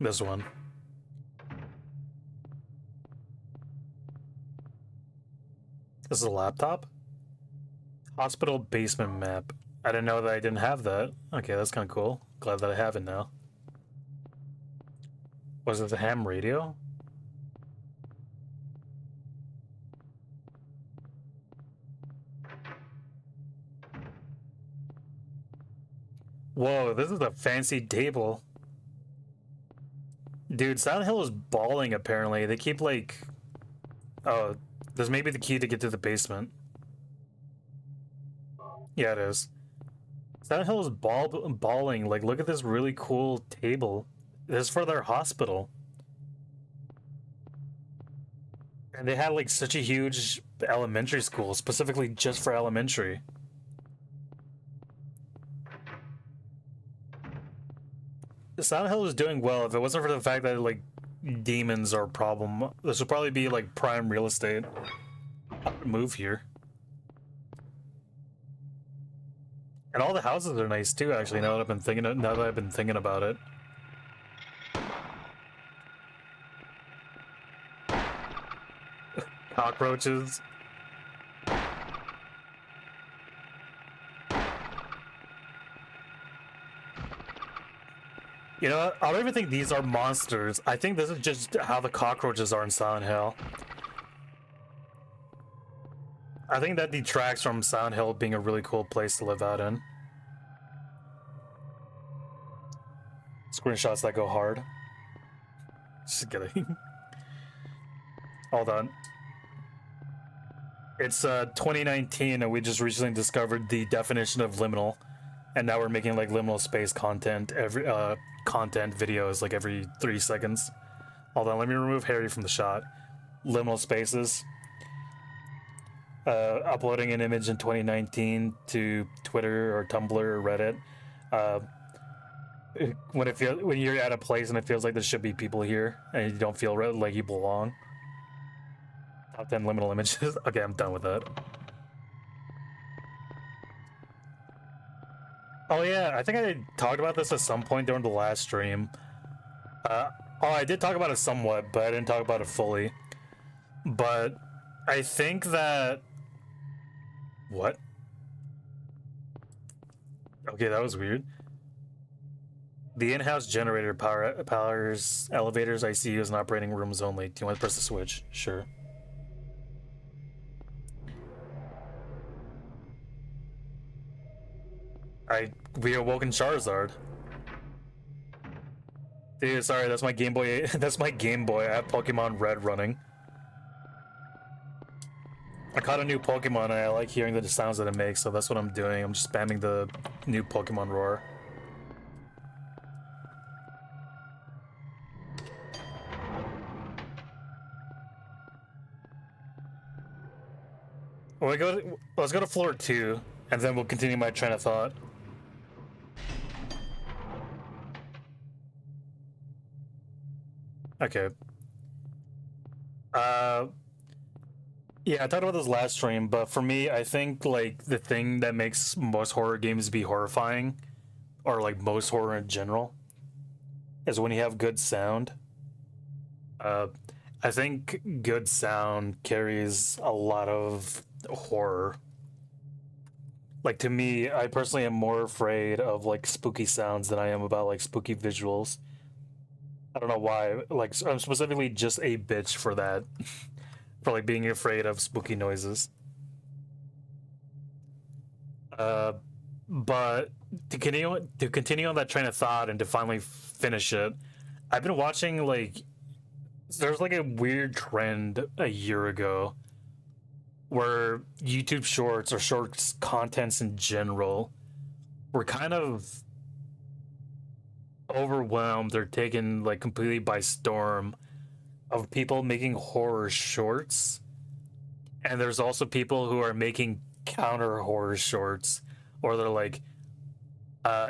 This one. This is a laptop? Hospital basement map. I didn't know that I didn't have that. Okay, that's kind of cool. Glad that I have it now. Was it the ham radio? Whoa, this is a fancy table. Dude, Silent Hill is balling apparently. They keep like... Oh, there's maybe the key to get to the basement. Yeah, it is. Silent Hill is balling. Like, look at this really cool table. This is for their hospital. And they had like such a huge elementary school, specifically just for elementary. Silent Hill is doing well. If it wasn't for the fact that like demons are a problem, this would probably be like prime real estate. I would move here. And all the houses are nice too. Actually, now that I've been thinking about it. cockroaches. You know what? I don't even think these are monsters. I think this is just how the cockroaches are in Silent Hill. I think that detracts from Silent Hill being a really cool place to live out in. Screenshots that go hard. Just kidding. Hold on. It's 2019 and we just recently discovered the definition of liminal. And now we're making like liminal space content videos like every 3 seconds. Hold on, let me remove Harry from the shot. Liminal spaces. Uploading an image in 2019 to Twitter or Tumblr or Reddit. When you're at a place and it feels like there should be people here and you don't feel like you belong. Top 10 liminal images. Okay, I'm done with that. Oh yeah, I think I talked about this at some point during the last stream. I did talk about it somewhat, but I didn't talk about it fully. But I think that... What? Okay, that was weird. The in-house generator powers elevators, ICUs, and operating rooms only. Do you want to press the switch? Sure. We awoken Charizard. Dude, sorry, that's my Game Boy. That's my Game Boy. I have Pokemon Red running. I caught a new Pokemon and I like hearing the sounds that it makes, so that's what I'm doing. I'm just spamming the new Pokemon roar. Let's go to floor 2, and then we'll continue my train of thought. Okay. Yeah, I talked about this last stream, but for me, I think like the thing that makes most horror games be horrifying, or like most horror in general, is when you have good sound. I think good sound carries a lot of horror. Like to me, I personally am more afraid of like spooky sounds than I am about like spooky visuals. I don't know why. Like I'm specifically just a bitch for that. For like being afraid of spooky noises. But to continue on that train of thought and to finally finish it, I've been watching like there's like a weird trend a year ago where YouTube shorts or shorts contents in general were kind of overwhelmed or taken like completely by storm of people making horror shorts. And there's also people who are making counter horror shorts, or they're like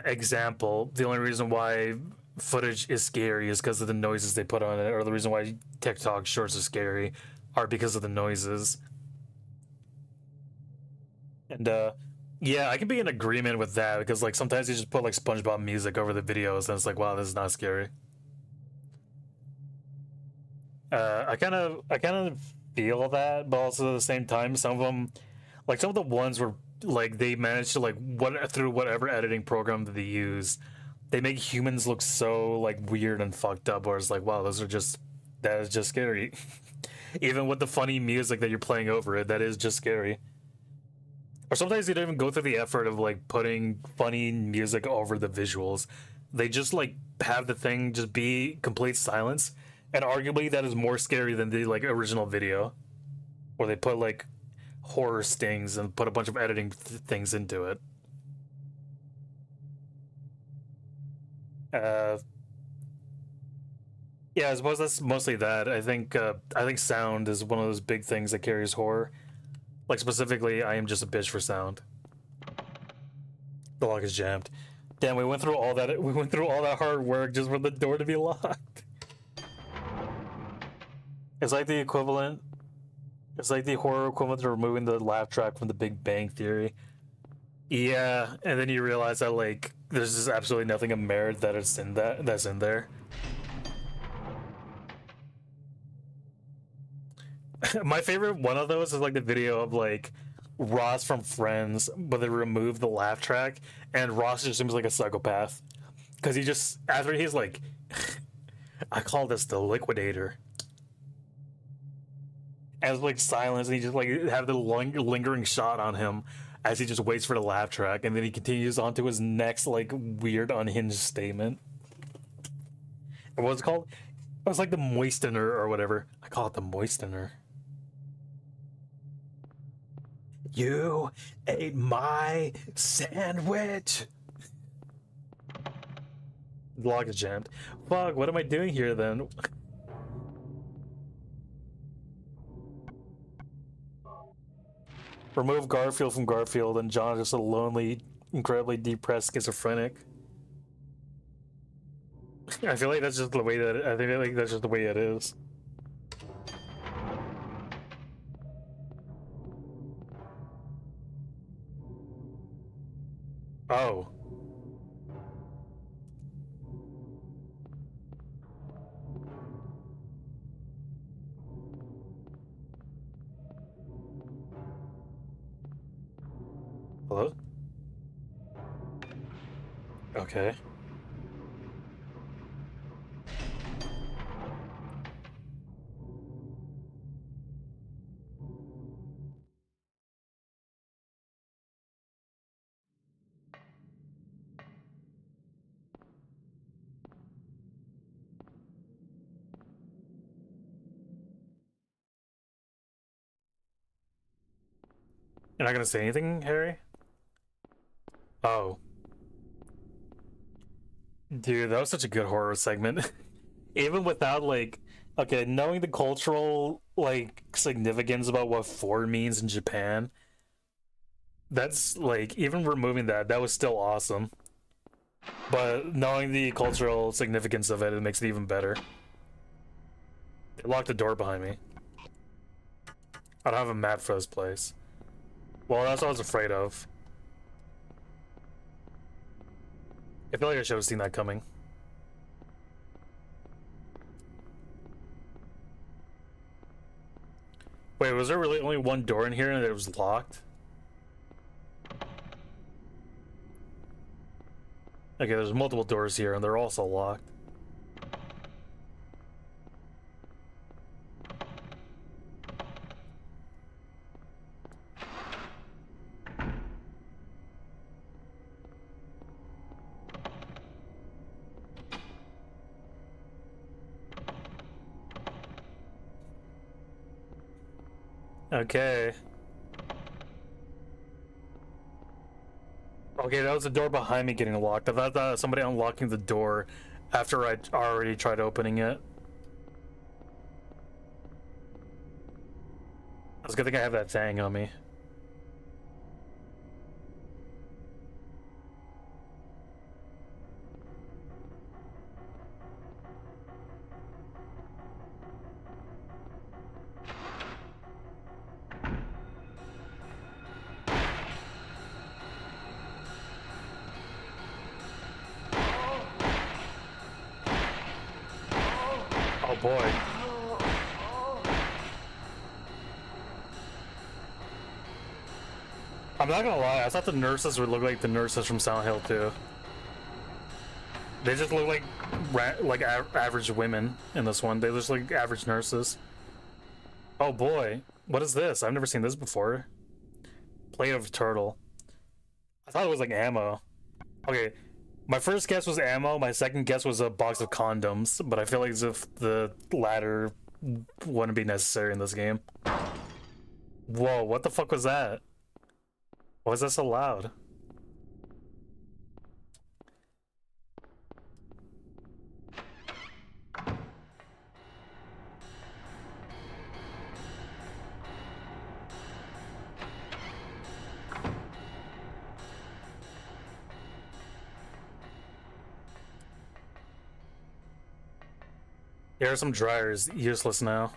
example, the only reason why footage is scary is because of the noises they put on it, or the reason why TikTok shorts are scary are because of the noises. And yeah, I can be in agreement with that, because like sometimes you just put like SpongeBob music over the videos and it's like, wow, this is not scary. I kind of feel that, but also at the same time, some of the ones where like they manage to like through whatever editing program that they use, they make humans look so like weird and fucked up, or it's like, wow, that is just scary. Even with the funny music that you're playing over it, that is just scary. Or sometimes they don't even go through the effort of like putting funny music over the visuals. They just like have the thing just be complete silence, and arguably that is more scary than the like original video, where they put like horror stings and put a bunch of editing things into it. Yeah, I suppose that's mostly that. I think sound is one of those big things that carries horror. Like specifically, I am just a bitch for sound. The lock is jammed. Damn, we went through all that. We went through all that hard work just for the door to be locked. It's like the equivalent. It's like the horror equivalent to removing the laugh track from The Big Bang Theory. Yeah, and then you realize that like there's just absolutely nothing of merit that's in there. My favorite one of those is like the video of like Ross from Friends, but they removed the laugh track, and Ross just seems like a psychopath because he just after he's like, I call this the liquidator, and it's like silence, and he just like have the lingering shot on him as he just waits for the laugh track, and then he continues on to his next like weird unhinged statement. And what's it called? It was like the moistener or whatever. I call it the moistener. You ate my sandwich. The log is jammed. Fuck, what am I doing here then? Remove Garfield from Garfield, and John is just a lonely, incredibly depressed schizophrenic. I feel like that's just the way that I think like that's just the way it is. Oh. Hello? Okay. You're not gonna say anything, Harry? Oh. Dude, that was such a good horror segment. Even without, like, okay, knowing the cultural, like, significance about what four means in Japan, that's, like, even removing that, that was still awesome. But knowing the cultural significance of it, it makes it even better. They locked the door behind me. I don't have a map for this place. Well, that's what I was afraid of. I feel like I should have seen that coming. Wait, was there really only one door in here and it was locked? Okay, there's multiple doors here and they're also locked. Okay. Okay, that was the door behind me getting locked. I thought that was somebody unlocking the door after I already tried opening it. It's a good thing I have that thing on me. Oh boy. I'm not gonna lie, I thought the nurses would look like the nurses from Silent Hill 2. They just look like average women in this one. They just look like average nurses. Oh boy, what is this? I've never seen this before. Plate of turtle. I thought it was like ammo. Okay, my first guess was ammo. My second guess was a box of condoms, but I feel like as if the latter wouldn't be necessary in this game. Whoa, what the fuck was that? Why is that so loud? Here are some dryers, useless now.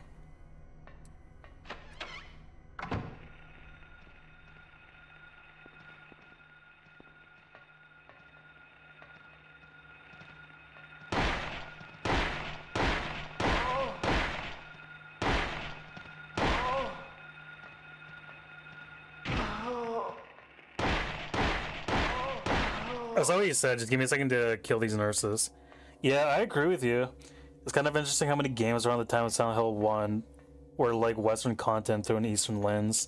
That's not what you said. Just give me a second to kill these nurses. Yeah, I agree with you. It's kind of interesting how many games around the time of Silent Hill 1 were like Western content through an Eastern lens.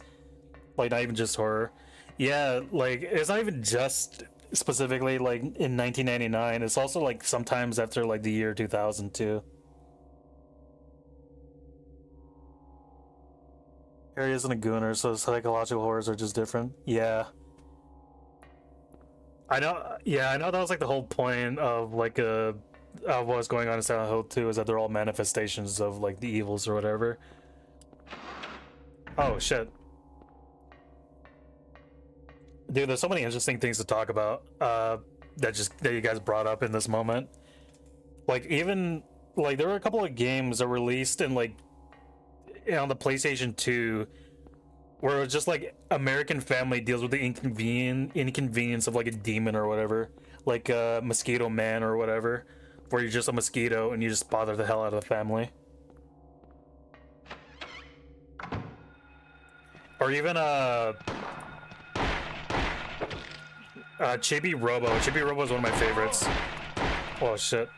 Like, not even just horror. Yeah, like, it's not even just specifically like in 1999. It's also like sometimes after like the year 2000 too. Harry isn't a gooner, so psychological horrors are just different. Yeah. I know. Yeah, I know that was like the whole point of like of what's going on in Silent Hill 2 is that they're all manifestations of like the evils or whatever. Oh shit. Dude, there's so many interesting things to talk about that you guys brought up in this moment. Like even like there were a couple of games that were released in like on the PlayStation 2 where it was just like American Family deals with the inconvenience of like a demon or whatever, like Mosquito Man or whatever, where you're just a mosquito and you just bother the hell out of the family. Or even Chibi Robo. Chibi Robo is one of my favorites. Oh shit.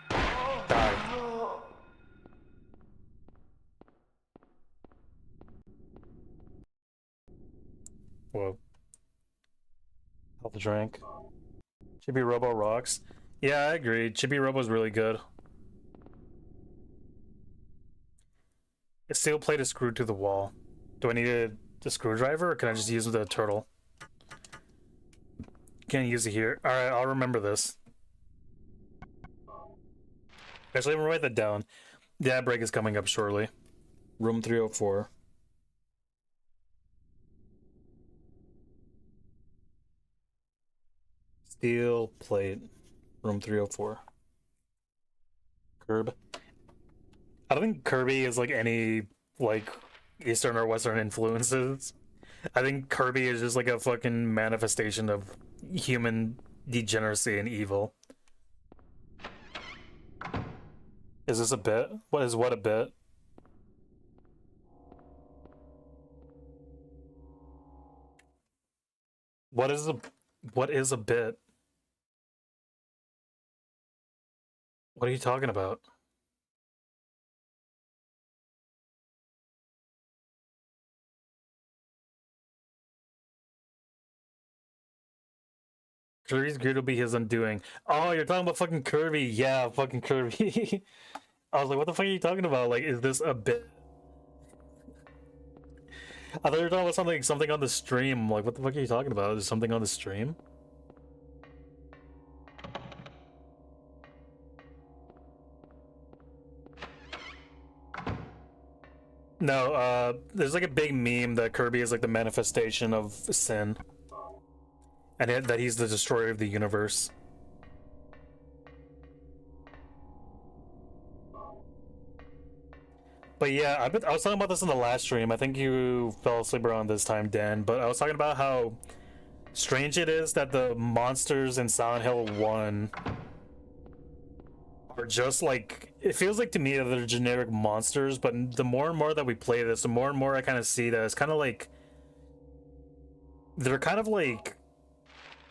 Die. Whoa. Health drink. Chibi Robo rocks. Yeah, I agree. Chibi Robo's really good. A steel plate is screwed to the wall. Do I need a screwdriver or can I just use the turtle? Can't use it here. Alright, I'll remember this. Actually, I'm gonna write that down. The ad break is coming up shortly. Room 304. Steel plate. Room 304. Curb. I don't think Kirby is like any like Eastern or Western influences. I think Kirby is just like a fucking manifestation of human degeneracy and evil. Is this a bit? What a bit? What is a bit? What are you talking about? Kirby's greed will be his undoing. Oh, you're talking about fucking Kirby. Yeah, fucking Kirby. I was like, what the fuck are you talking about? Like, is this a bit? I thought you were talking about something on the stream. Like, what the fuck are you talking about? Is something on the stream? No, there's like a big meme that Kirby is like the manifestation of sin. And that he's the destroyer of the universe. But yeah, I was talking about this in the last stream. I think you fell asleep around this time, Dan. But I was talking about how strange it is that the monsters in Silent Hill 1 are just like... It feels like to me that they're generic monsters, but the more and more that we play this, the more and more I kind of see that it's kind of like... They're kind of like...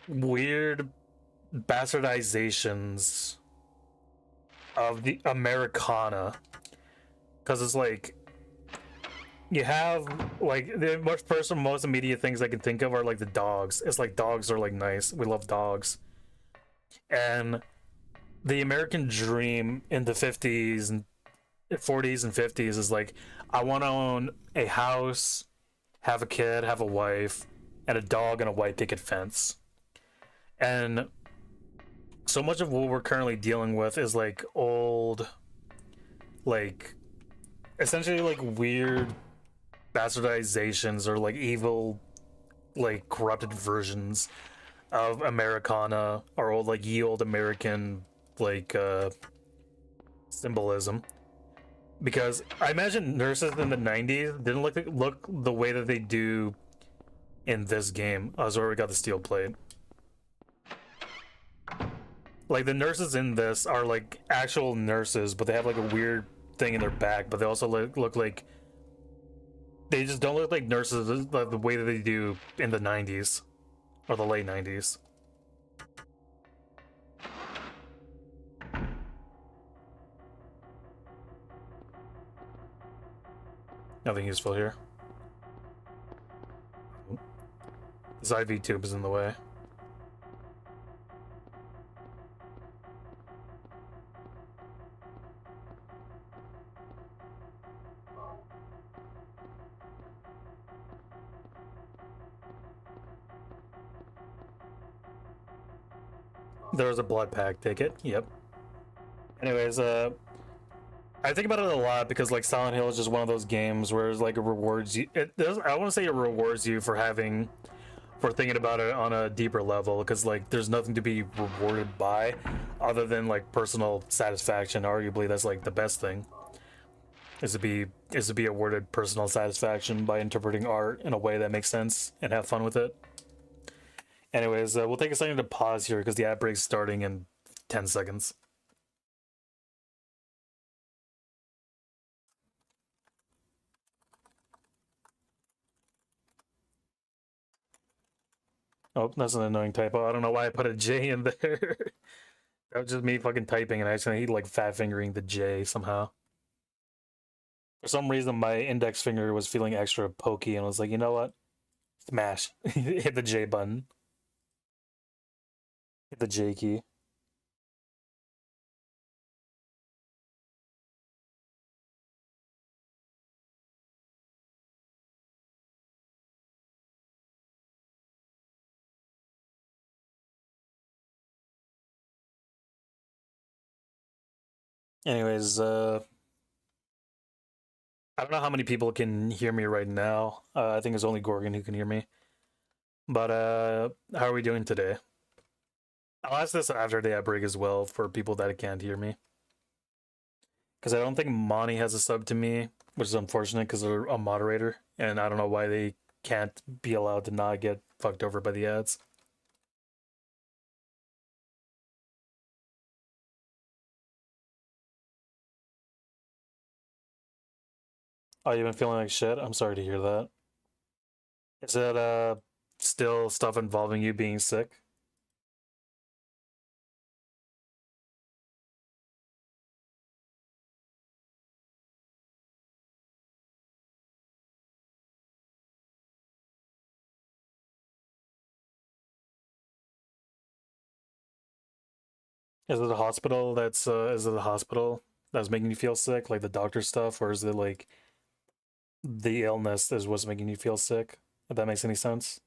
weird bastardizations of the Americana, because it's like you have like the most immediate things I can think of are like the dogs. It's like dogs are like nice, we love dogs, and the American dream in the 50s and 40s and 50s is like, I want to own a house, have a kid, have a wife, and a dog and a white picket fence. And so much of what we're currently dealing with is like old, like essentially like weird bastardizations or like evil, like corrupted versions of Americana or old, like ye old American like symbolism. Because I imagine nurses in the 90s didn't look the way that they do in this game. That's where we got the steel plate. Like the nurses in this are like actual nurses, but they have like a weird thing in their back, but they also look like, they just don't look like nurses like the way that they do in the 90s or the late 90s. Nothing useful here. This IV tube is in the way. There was a blood pack. Take it. Yep. Anyways, I think about it a lot because like Silent Hill is just one of those games where it's like it rewards you. It does. I want to say it rewards you for thinking about it on a deeper level because like there's nothing to be rewarded by other than like personal satisfaction. Arguably, that's like the best thing is to be awarded personal satisfaction by interpreting art in a way that makes sense and have fun with it. Anyways, we'll take a second to pause here because the ad break's starting in 10 seconds. Oh, that's an annoying typo. I don't know why I put a J in there. That was just me fucking typing and I accidentally like fat fingering the J somehow. For some reason, my index finger was feeling extra pokey and was like, you know what? Smash. Hit the J button. Hit the J key. Anyways, I don't know how many people can hear me right now. I think it's only Gorgon who can hear me. But how are we doing today? I'll ask this after the ad break as well for people that can't hear me. Because I don't think Monty has a sub to me, which is unfortunate because they're a moderator. And I don't know why they can't be allowed to not get fucked over by the ads. Oh, you've been feeling like shit? I'm sorry to hear that. Is it still stuff involving you being sick? Is it the hospital that's making you feel sick, like the doctor stuff, or is it like the illness is what's making you feel sick? If that makes any sense.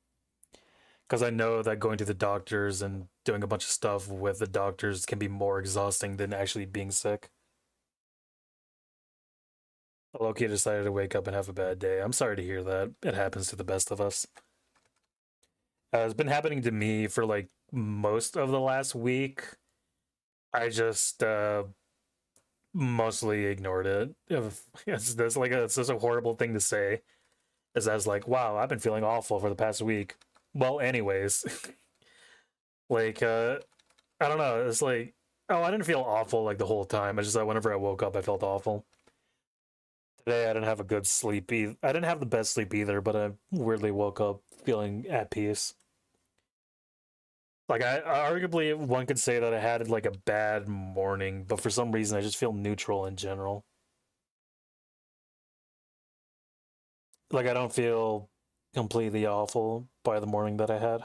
Because I know that going to the doctors and doing a bunch of stuff with the doctors can be more exhausting than actually being sick. Loki decided to wake up and have a bad day. I'm sorry to hear that. It happens to the best of us. It's been happening to me for like most of the last week. I just mostly ignored it. It's just a horrible thing to say. Is as like, wow, I've been feeling awful for the past week. Well, anyways, like I don't know. It's like, oh, I didn't feel awful like the whole time. It's just that whenever I woke up, I felt awful. Today, I didn't have a good sleep. I didn't have the best sleep either, but I weirdly woke up feeling at peace. Like I arguably one could say that I had like a bad morning, but for some reason I just feel neutral in general. Like I don't feel completely awful by the morning that I had.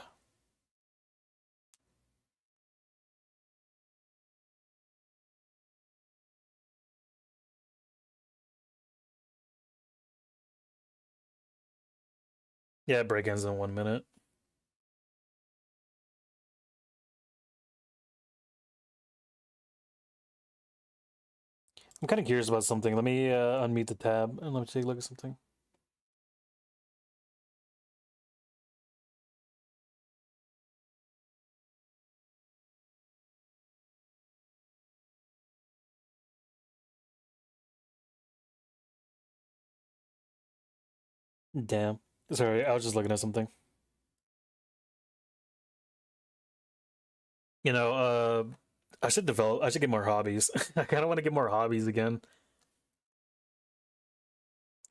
Yeah, break ends in 1 minute. I'm kind of curious about something. Let me unmute the tab and let me take a look at something. Damn. Sorry, I was just looking at something. You know, I should get more hobbies. I kind of want to get more hobbies again.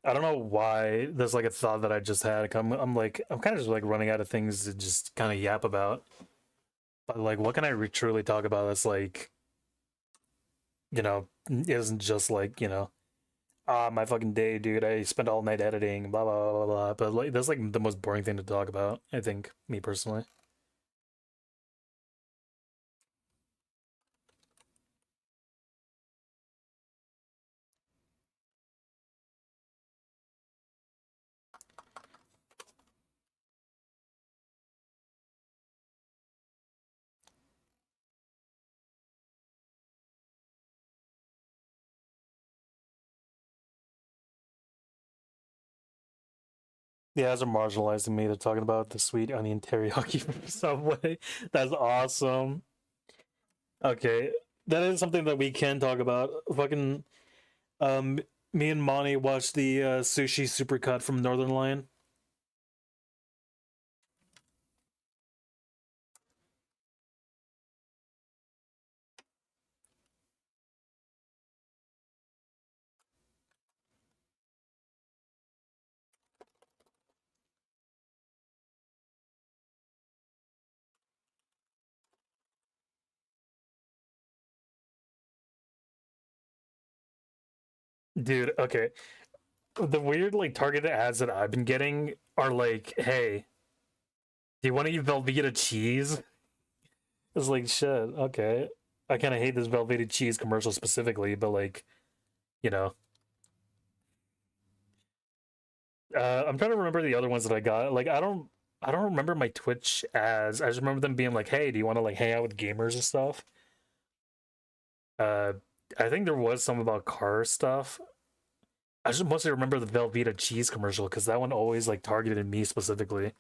I don't know why there's like a thought that I just had. I'm kind of just like running out of things to just kind of yap about. But like, what can I truly talk about that's like, isn't just like, Ah, my fucking day, dude. I spent all night editing, blah blah blah blah blah. But like, that's like the most boring thing to talk about. I think, me personally. Yeah, as a marginalizing me, they're talking about the sweet onion teriyaki from Subway. That's awesome. Okay, that is something that we can talk about. Fucking, um, me and Monty watched the sushi supercut from Northern Lion. Dude, okay. The weird like targeted ads that I've been getting are like, "Hey, do you want to eat Velveeta cheese?" It's like, shit. Okay, I kind of hate this Velveeta cheese commercial specifically, but like, you know, I'm trying to remember the other ones that I got. Like, I don't remember my Twitch ads. I just remember them being like, "Hey, do you want to like hang out with gamers and stuff?" Uh, I think there was some about car stuff. I just mostly remember the Velveeta cheese commercial because that one always like targeted me specifically.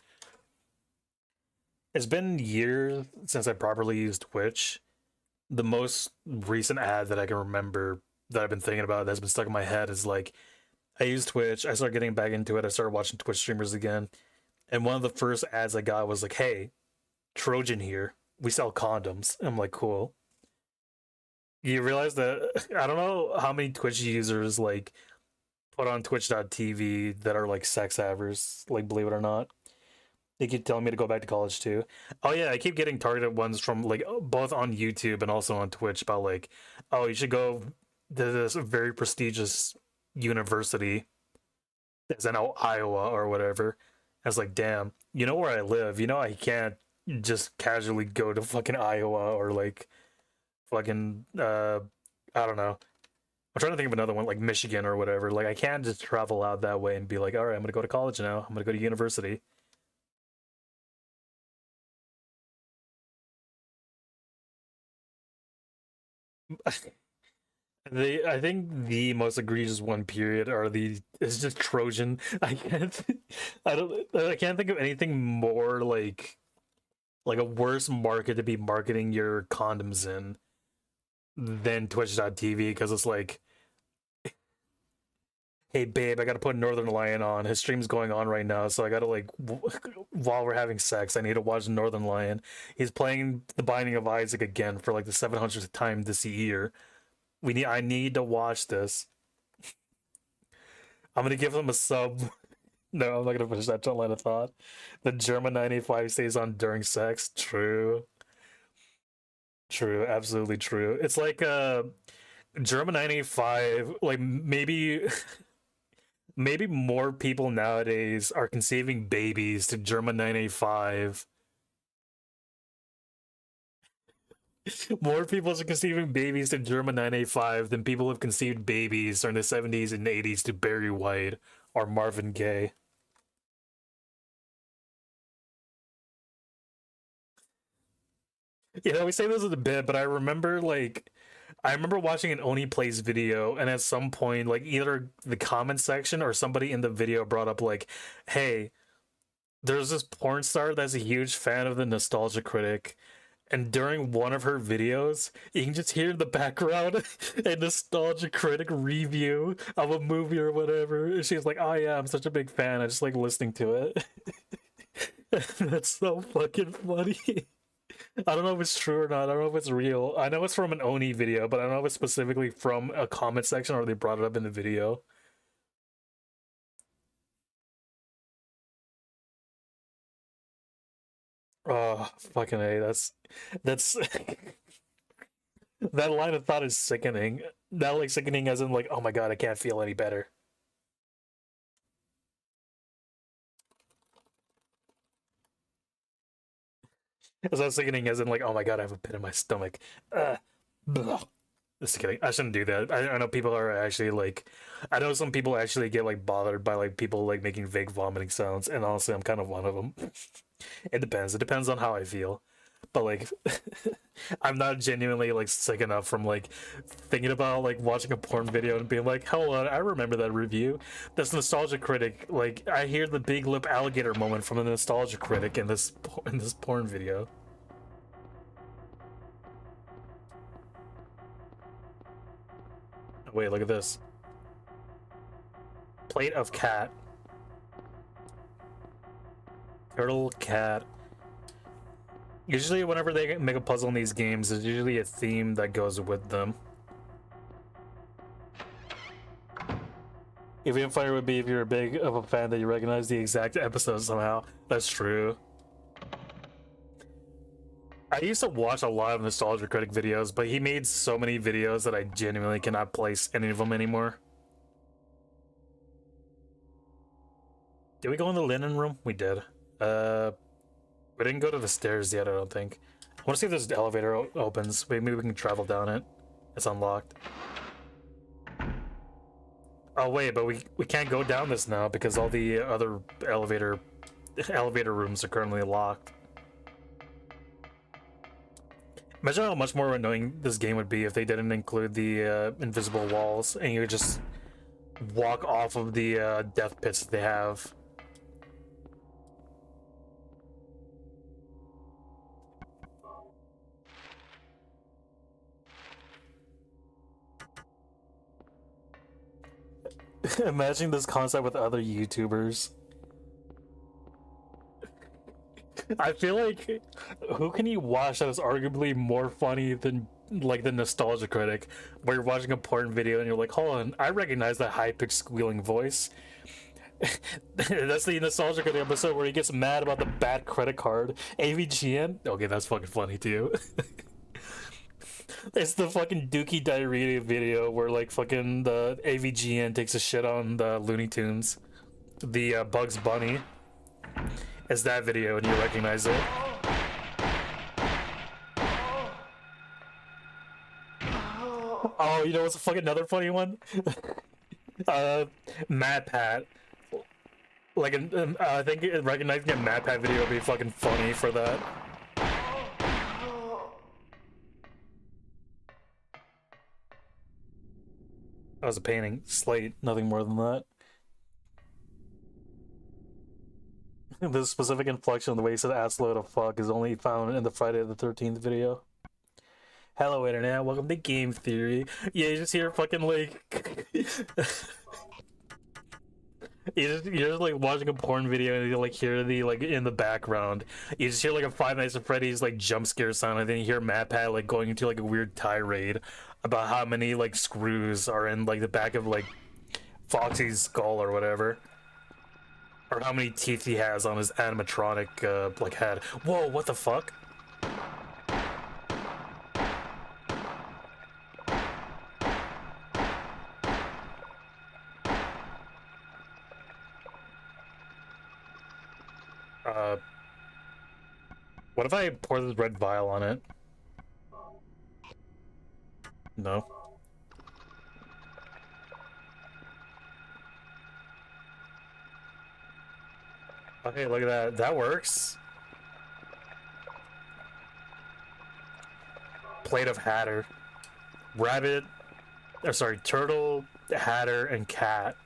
It's been years since I properly used Twitch. The most recent ad that I can remember that I've been thinking about that's been stuck in my head is like I used Twitch. I started getting back into it. I started watching Twitch streamers again, and one of the first ads I got was like, "Hey, Trojan here. We sell condoms." I'm like, "Cool." You realize that I don't know how many Twitch users like put on Twitch.tv that are like sex havers. Like, believe it or not. They keep telling me to go back to college too. Oh yeah, I keep getting targeted ones from like both on YouTube and also on Twitch about like, oh, you should go to this very prestigious university that's in Iowa or whatever. I was like, damn, you know where I live. You know I can't just casually go to fucking Iowa or like fucking I don't know. I'm trying to think of another one like Michigan or whatever. Like I can't just travel out that way and be like, all right, I'm gonna go to college now. I'm gonna go to university. I think the most egregious one period are the is just Trojan. I can't think of anything more like a worse market to be marketing your condoms in than Twitch.tv because it's like, hey babe, I gotta put Northern Lion on. His stream's going on right now, so I gotta like while we're having sex, I need to watch Northern Lion. He's playing The Binding of Isaac again for like the 700th time this year. I need to watch this. I'm gonna give him a sub. No, I'm not gonna finish that line of thought. The German 95 stays on during sex. True. True. Absolutely true. It's like German 95, like maybe maybe more people nowadays are conceiving babies to German 985. More people are conceiving babies to German 985 than people have conceived babies during the 70s and 80s to Barry White or Marvin Gaye. You know, we say this as a bit, but I remember watching an Oni Plays video, and at some point, like either the comment section or somebody in the video brought up like, "Hey, there's this porn star that's a huge fan of the Nostalgia Critic." And during one of her videos, you can just hear in the background a Nostalgia Critic review of a movie or whatever. And she's like, "Oh yeah, I'm such a big fan. I just like listening to it." That's so fucking funny. I don't know if it's true or not. I don't know if it's real. I know it's from an Oni video, but I don't know if it's specifically from a comment section or they brought it up in the video. Oh, fucking A. That's That line of thought is sickening. Not like sickening as in like, oh my god, I can't feel any better. It's not sickening as in like, oh my god, I have a pit in my stomach. Blah. Just kidding. I shouldn't do that. I know people are actually like, I know some people actually get like bothered by like people like making fake vomiting sounds, and honestly, I'm kind of one of them. It depends. It depends on how I feel. But like, I'm not genuinely like sick enough from like thinking about like watching a porn video and being like, hold on, I remember that review. This nostalgia critic, like, I hear the big lip alligator moment from the nostalgia critic in this porn video. Wait, look at this. Plate of cat. Turtle, cat. Usually whenever they make a puzzle in these games, there's usually a theme that goes with them. Even funnier would be if you're a big of a fan that you recognize the exact episode somehow. That's true. I used to watch a lot of Nostalgia Critic videos, but he made so many videos that I genuinely cannot place any of them anymore. Did we go in the linen room? We did. We didn't go to the stairs yet, I don't think. I want to see if this elevator opens. Maybe we can travel down it. It's unlocked. Oh wait, but we can't go down this now because all the other elevator rooms are currently locked. Imagine how much more annoying this game would be if they didn't include the invisible walls and you could just walk off of the death pits that they have. Imagine this concept with other YouTubers. I feel like who can you watch that is arguably more funny than like the Nostalgia Critic, where you're watching a porn video and you're like, hold on, I recognize that high-pitched squealing voice. That's the Nostalgia Critic episode where he gets mad about the bad credit card. AVGN? Okay, that's fucking funny too. It's the fucking Dookie Diarrhea video where like fucking the AVGN takes a shit on the Looney Tunes. The Bugs Bunny. It's that video and you recognize it. Oh, you know what's a fucking another funny one? Mad Pat. Like, I think recognizing a Mad Pat video would be fucking funny for that. That was a painting. Slate, nothing more than that. This specific inflection on the way he said ass load of fuck is only found in the Friday the 13th video. Hello internet, welcome to Game Theory. Yeah, you just hear fucking like you're just like watching a porn video and you like hear the like in the background. You just hear like a Five Nights at Freddy's like jump scare sound, and then you hear Matt Pat like going into like a weird tirade about how many like screws are in like the back of like Foxy's skull or whatever. Or how many teeth he has on his animatronic like head. Whoa, what the fuck? What if I pour this red vial on it? No. Okay, look at that. That works. Plate of Hatter. Rabbit. Or sorry, Turtle, Hatter, and Cat.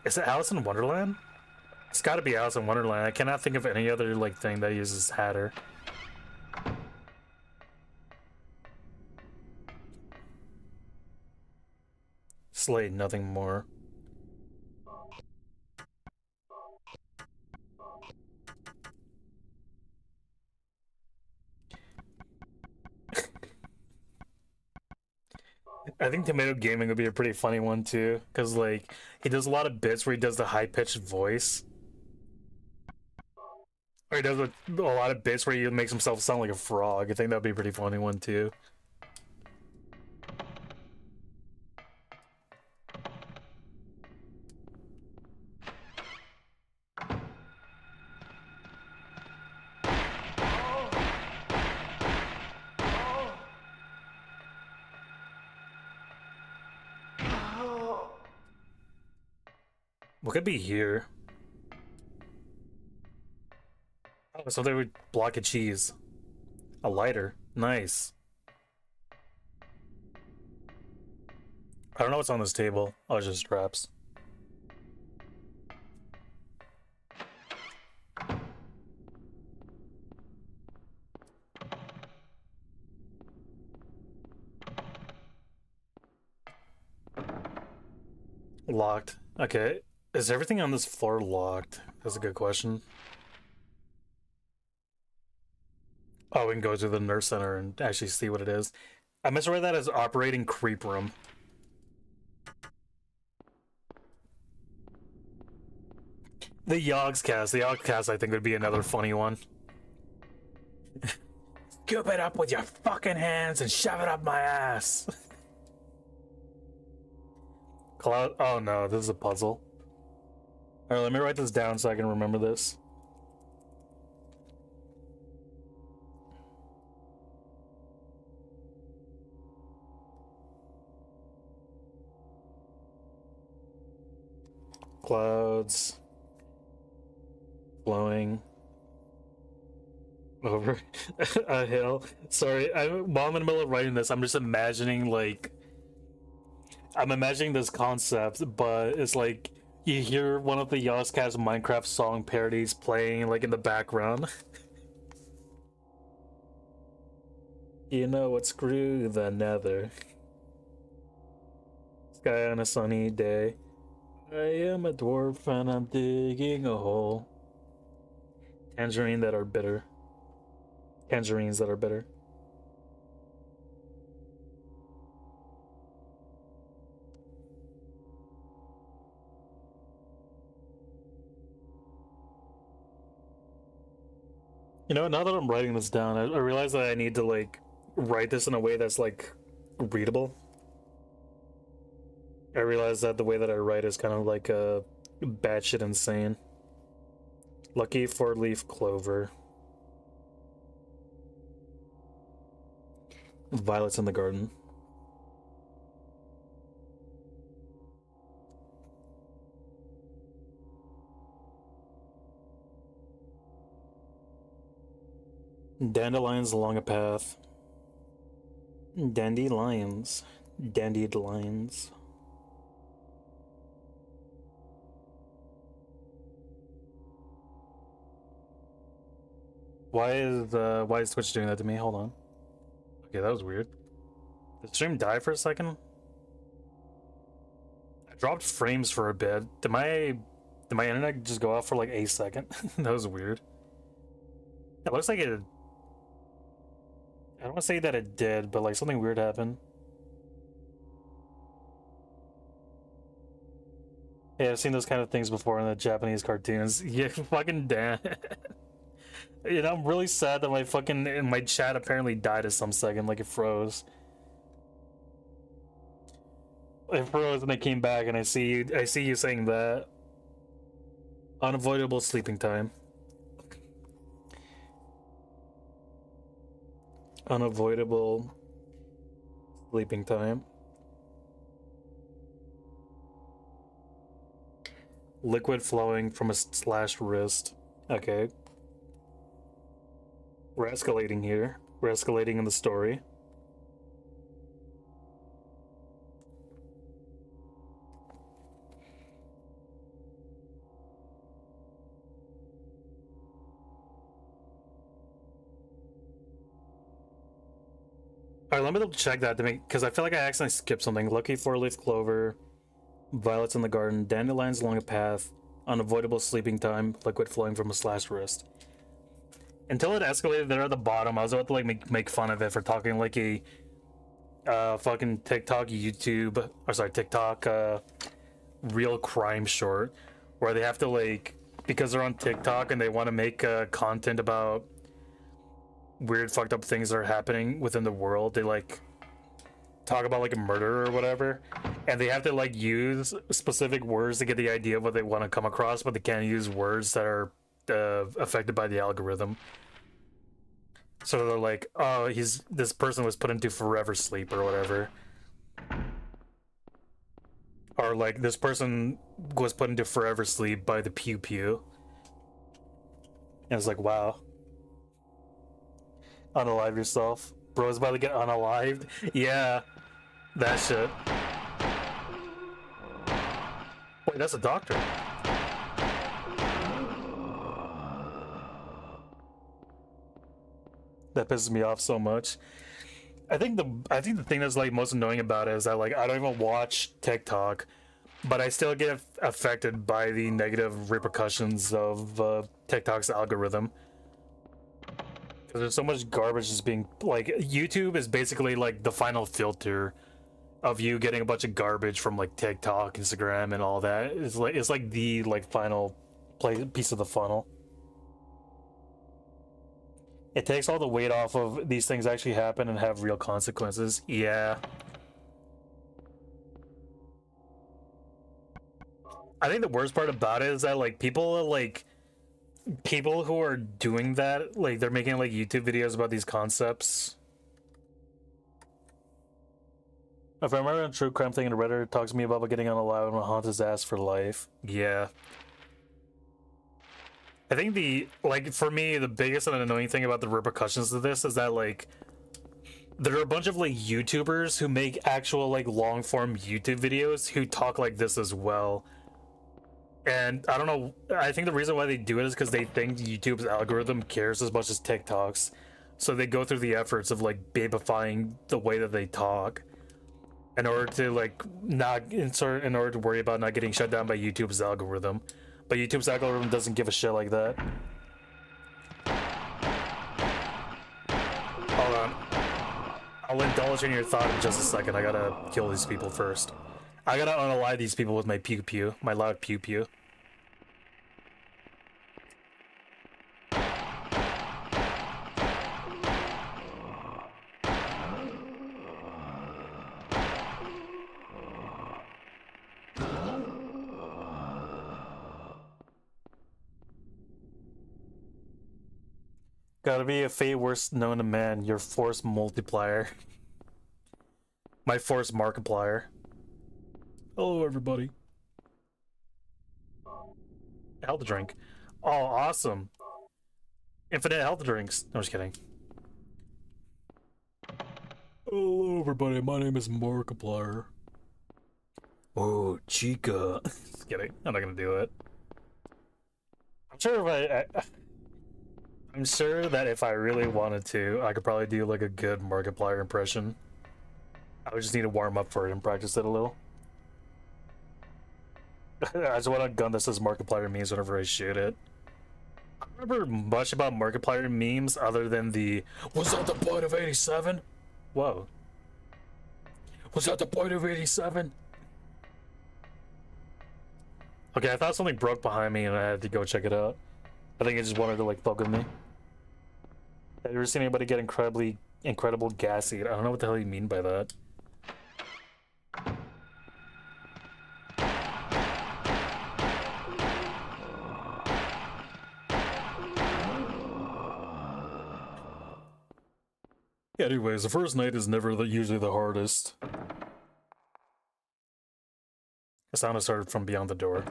Is it Alice in Wonderland? It's gotta be Alice in Wonderland. I cannot think of any other like thing that uses Hatter. Slade, nothing more. I think Tomato Gaming would be a pretty funny one too, because like he does a lot of bits where he does the high-pitched voice. Or he does a lot of bits where he makes himself sound like a frog. I think that'd be a pretty funny one too. What could be here? Oh, so they would block a cheese. A lighter. Nice. I don't know what's on this table. Oh, it's just straps. Locked. Okay. Is everything on this floor locked? That's a good question. Oh, we can go to the nurse center and actually see what it is. I misread that as operating creep room. The Yogscast. The Yogscast, I think, would be another funny one. Scoop it up with your fucking hands and shove it up my ass. Cloud. Oh no, this is a puzzle. Alright, let me write this down so I can remember this. Clouds flowing over a hill. Sorry, while I'm in the middle of writing this, I'm just imagining I'm imagining this concept, but it's like you hear one of the Yogscast Minecraft song parodies playing like in the background. You know what? Screw the nether. Sky on a sunny day. I am a dwarf and I'm digging a hole. Tangerines that are bitter. Tangerines that are bitter. You know, now that I'm writing this down, I realize that I need to like write this in a way that's like readable. I realize that the way that I write is kind of like batshit insane. Lucky 4-leaf clover. Violets in the garden. Dandelions along a path. Dandelions. Dandelions. Why is Twitch doing that to me? Hold on. Okay, that was weird. Did the stream die for a second? I dropped frames for a bit. Did my internet just go off for like a second? That was weird. It looks like it. I don't want to say that it did, but like something weird happened. Yeah, I've seen those kind of things before in the Japanese cartoons. Yeah, fucking damn. You know, I'm really sad that my chat apparently died at some second, like it froze. It froze and I came back and I see you saying that. Unavoidable sleeping time. Unavoidable sleeping time. Liquid flowing from a slashed wrist. Okay. We're escalating here. We're escalating in the story. Alright, let me double check that to make, because I feel like I accidentally skipped something. Lucky 4-leaf clover, violets in the garden, dandelions along a path, unavoidable sleeping time, liquid flowing from a slashed wrist. Until it escalated there at the bottom, I was about to like make fun of it for talking like a fucking TikTok real crime short, where they have to like, because they're on TikTok and they want to make content about weird fucked up things that are happening within the world, they like talk about like a murder or whatever, and they have to like use specific words to get the idea of what they want to come across, but they can't use words that are affected by the algorithm. So they're like, oh, this person was put into forever sleep or whatever. Or like this person was put into forever sleep by the pew pew. And it's like, wow. Unalive yourself. Bro's about to get unalived. Yeah. That shit. Wait, that's a doctor. That pisses me off so much. I think the thing that's like most annoying about it is that like I don't even watch TikTok, but I still get affected by the negative repercussions of TikTok's algorithm. Because there's so much garbage just being like YouTube is basically like the final filter of you getting a bunch of garbage from like TikTok, Instagram, and all that. It's like the like final piece of the funnel. It takes all the weight off of these things actually happen and have real consequences. Yeah. I think the worst part about it is that like people who are doing that, like they're making like YouTube videos about these concepts. If I remember a true crime thing in Reddit talks to me about getting unalive and haunt his ass for life. Yeah. I think for me, the biggest and annoying thing about the repercussions of this is that like there are a bunch of like YouTubers who make actual like long form YouTube videos who talk like this as well. And I don't know, I think the reason why they do it is because they think YouTube's algorithm cares as much as TikTok's. So they go through the efforts of like babifying the way that they talk in order to like in order to worry about not getting shut down by YouTube's algorithm. But YouTube's algorithm doesn't give a shit like that. Hold on. I'll indulge in your thought in just a second. I gotta kill these people first. I gotta unalive these people with my pew pew, my loud pew pew. Gotta be a fate worse known to man, your force multiplier. My force markiplier. Hello, everybody. Health drink. Oh, awesome. Infinite health drinks. No, I'm just kidding. Hello, everybody. My name is Markiplier. Oh, Chica. Just kidding. I'm not gonna do it. I'm sure I'm sure that if I really wanted to, I could probably do like a good Markiplier impression. I would just need to warm up for it and practice it a little. I just want a gun that says Markiplier memes whenever I shoot it. I don't remember much about Markiplier memes other than the "Was that the point of 87?" Whoa. Was that the point of 87? Okay, I thought something broke behind me and I had to go check it out. I think it just wanted to like fuck with me. Have you ever seen anybody get incredible gassy? I don't know what the hell you mean by that. Anyways, the first night is never usually the hardest. The sound is heard from beyond the door.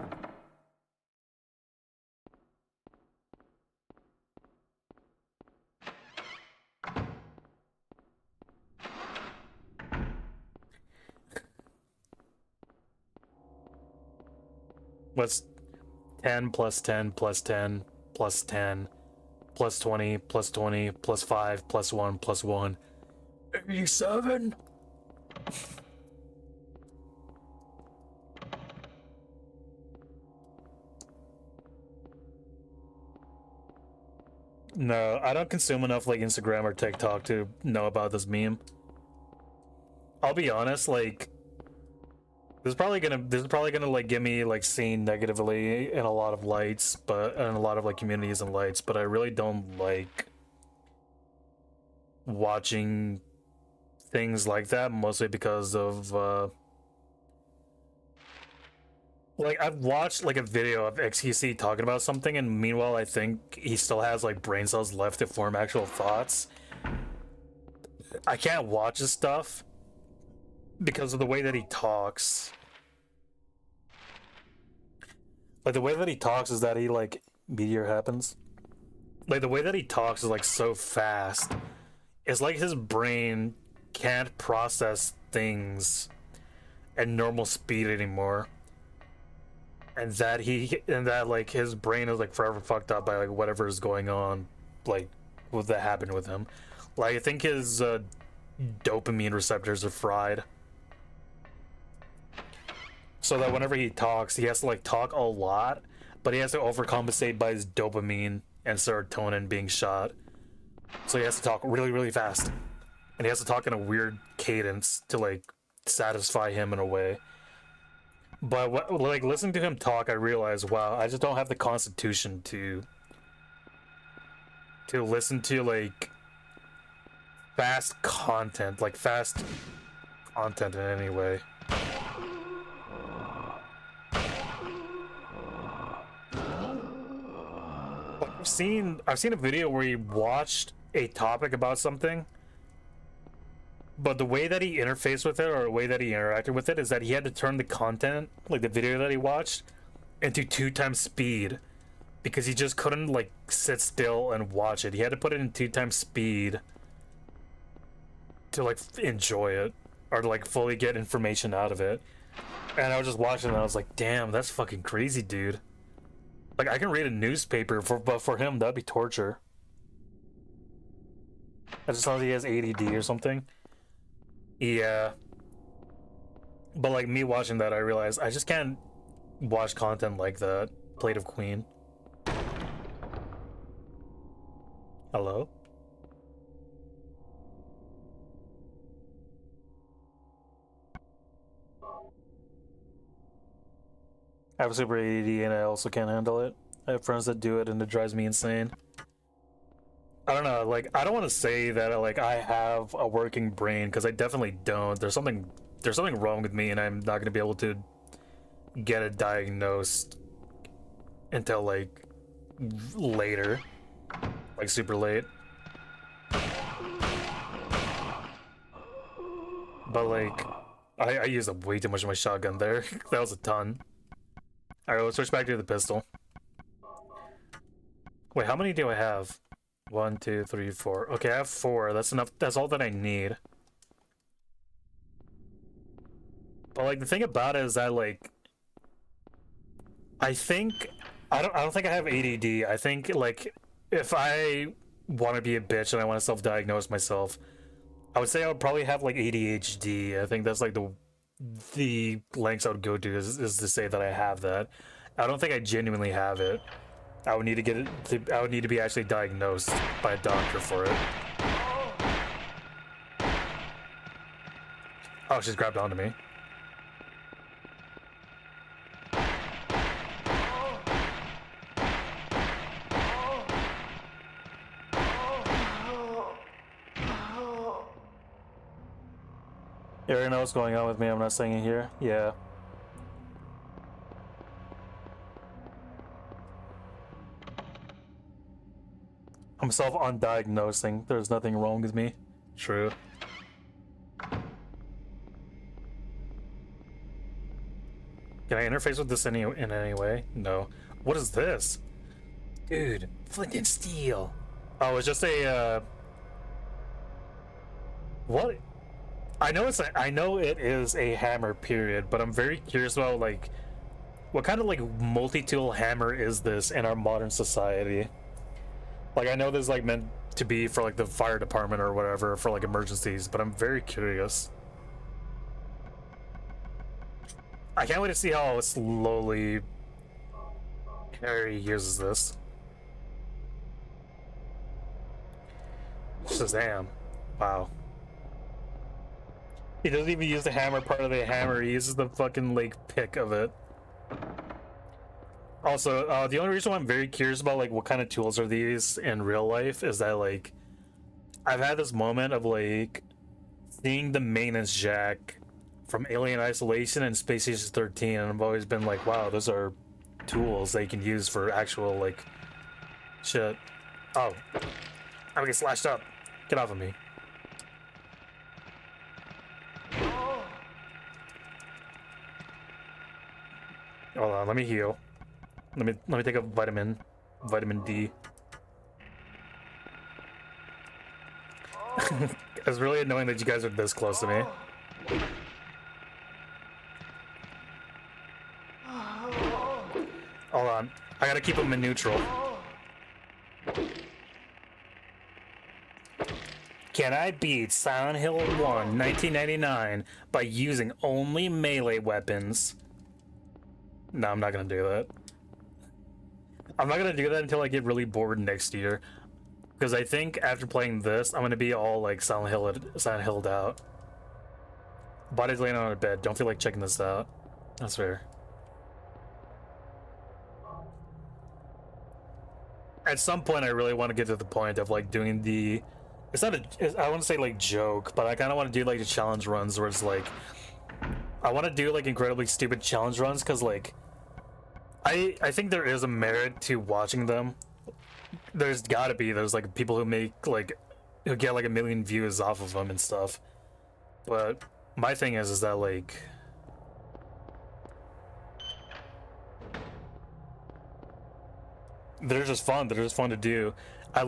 What's 10 plus 10 plus 10 plus 10 plus 20 plus 20 plus 5 plus 1 plus 1? 87? No, I don't consume enough like Instagram or TikTok to know about this meme. I'll be honest, like this is probably gonna like get me like seen negatively in a lot of lights, but in a lot of like communities and lights, but I really don't like watching things like that, mostly because of like I've watched like a video of XQC talking about something, and meanwhile I think he still has like brain cells left to form actual thoughts. I can't watch his stuff because of the way that he talks. Like the way that he talks is that he like meteor happens. Like the way that he talks is like so fast. It's like his brain can't process things at normal speed anymore. And that like his brain is like forever fucked up by like whatever is going on, like what that happened with him. Like I think his dopamine receptors are fried. So that whenever he talks, he has to like talk a lot, but he has to overcompensate by his dopamine and serotonin being shot. So he has to talk really, really fast. And he has to talk in a weird cadence to like satisfy him in a way. But like listening to him talk, I realized, wow, I just don't have the constitution to listen to like fast content in any way. I've seen a video where he watched a topic about something, but the way that he interfaced with it or the way that he interacted with it is that he had to turn the content, like the video that he watched, into 2 times speed because he just couldn't like sit still and watch it. He had to put it in 2 times speed to like enjoy it or to like fully get information out of it. And I was just watching and I was like, damn, that's fucking crazy, dude. Like I can read a newspaper, but for him that'd be torture. I just thought he has ADD or something. Yeah. But like me watching that, I realized I just can't watch content like that. Plate of Queen. Hello? I have super ADD and I also can't handle it. I have friends that do it and it drives me insane. I don't know, like I don't want to say that like I have a working brain because I definitely don't. There's something wrong with me and I'm not going to be able to get it diagnosed until like later, like super late. But like I used up way too much of my shotgun there. That was a ton. Alright, let's switch back to the pistol. Wait, how many do I have? 1, 2, 3, 4. Okay, I have 4. That's enough. That's all that I need. But like the thing about it is that like I don't think I have ADD. I think like if I want to be a bitch and I want to self-diagnose myself, I would say I would probably have like ADHD. I think that's like the lengths I would go to is to say that I have that. I don't think I genuinely have it. I would need to get it. I would need to be actually diagnosed by a doctor for it. Oh, she's grabbed onto me. You already know what's going on with me. I'm not saying it here. Yeah. I'm self-undiagnosing. There's nothing wrong with me. True. Can I interface with this in any way? No. What is this? Dude, flint and steel. Oh, it's just a, what? I know it is a hammer, period, but I'm very curious about, like, what kind of, like, multi-tool hammer is this in our modern society? Like, I know this is, like, meant to be for, like, the fire department or whatever, for, like, emergencies, but I'm very curious. I can't wait to see how slowly Harry uses this. Shazam. Wow. He doesn't even use the hammer part of the hammer, he uses the fucking, like, pick of it. Also, the only reason why I'm very curious about, like, what kind of tools are these in real life is that, like, I've had this moment of, like, seeing the maintenance jack from Alien Isolation and Space Station 13, and I've always been like, wow, those are tools they can use for actual, like, shit. Oh. I'm gonna get slashed up. Get off of me. Hold on, let me heal. Let me take a vitamin D. It's really annoying that you guys are this close to me. Hold on, I gotta keep them in neutral. Can I beat Silent Hill 1 1999 by using only melee weapons? No, I'm not gonna do that. I'm not gonna do that until I get really bored next year. Because I think after playing this, I'm gonna be all like Silent Hilled out. Body's laying on a bed. Don't feel like checking this out. That's fair. At some point, I really want to get to the point of like doing the. It's not a. I want to say like joke, but I kind of want to do like the challenge runs where it's like. I want to do like incredibly stupid challenge runs because like. I think there is a merit to watching them. There's gotta be. There's like people who make like. Who get like 1 million views off of them and stuff. But my thing is that like. They're just fun. They're just fun to do. I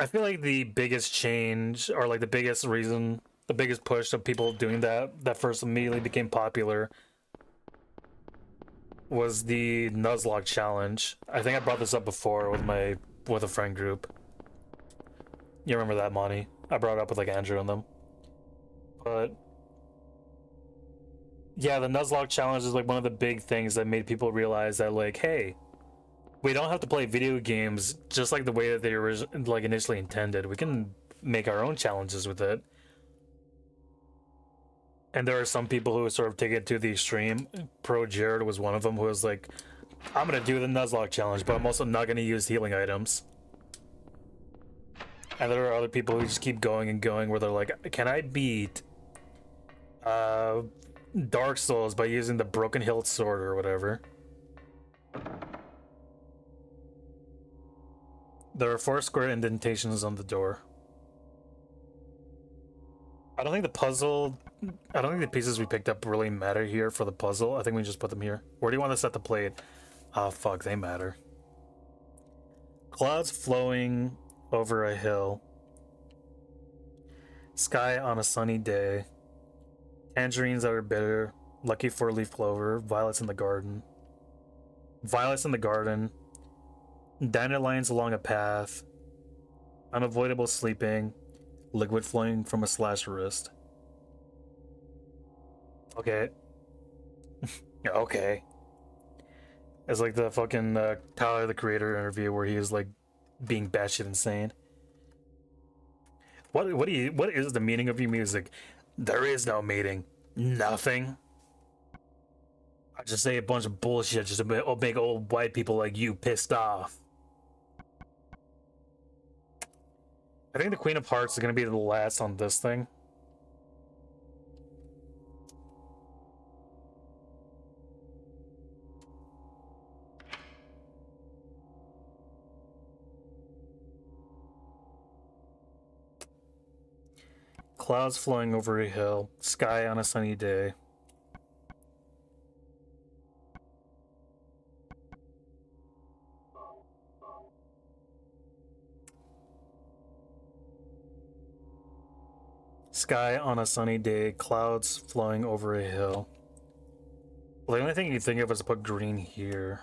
feel like the biggest change, or like the biggest reason, the biggest push of people doing that first immediately became popular, was the Nuzlocke challenge. I think I brought this up before with a friend group. You remember that, Monty? I brought it up with like Andrew and them. But yeah, the Nuzlocke challenge is like one of the big things that made people realize that like, hey, we don't have to play video games just like the way that they were like initially intended. We can make our own challenges with it. And there are some people who sort of take it to the extreme. Pro Jared was one of them, who was like, I'm gonna do the Nuzlocke challenge, but I'm also not gonna use healing items. And there are other people who just keep going and going, where they're like, can I beat Dark Souls by using the Broken Hilt sword or whatever? There are 4 square indentations on the door. I don't think the pieces we picked up really matter here for the puzzle. I think we just put them here. Where do you want to set the plate? Oh, fuck, they matter. Clouds flowing over a hill. Sky on a sunny day. Tangerines that are bitter. Lucky 4-leaf clover. Violets in the garden. Violets in the garden. Dandelions along a path. Unavoidable sleeping. Liquid flowing from a slashed wrist. Okay. Okay. It's like the fucking Tyler the Creator interview where he is like being batshit insane. What is the meaning of your music? There is no meaning. Nothing. I just say a bunch of bullshit just to make old white people like you pissed off. I think the Queen of Hearts is gonna be the last on this thing. Clouds flowing over a hill, sky on a sunny day. Sky on a sunny day, clouds flowing over a hill. Well, the only thing you think of is to put green here.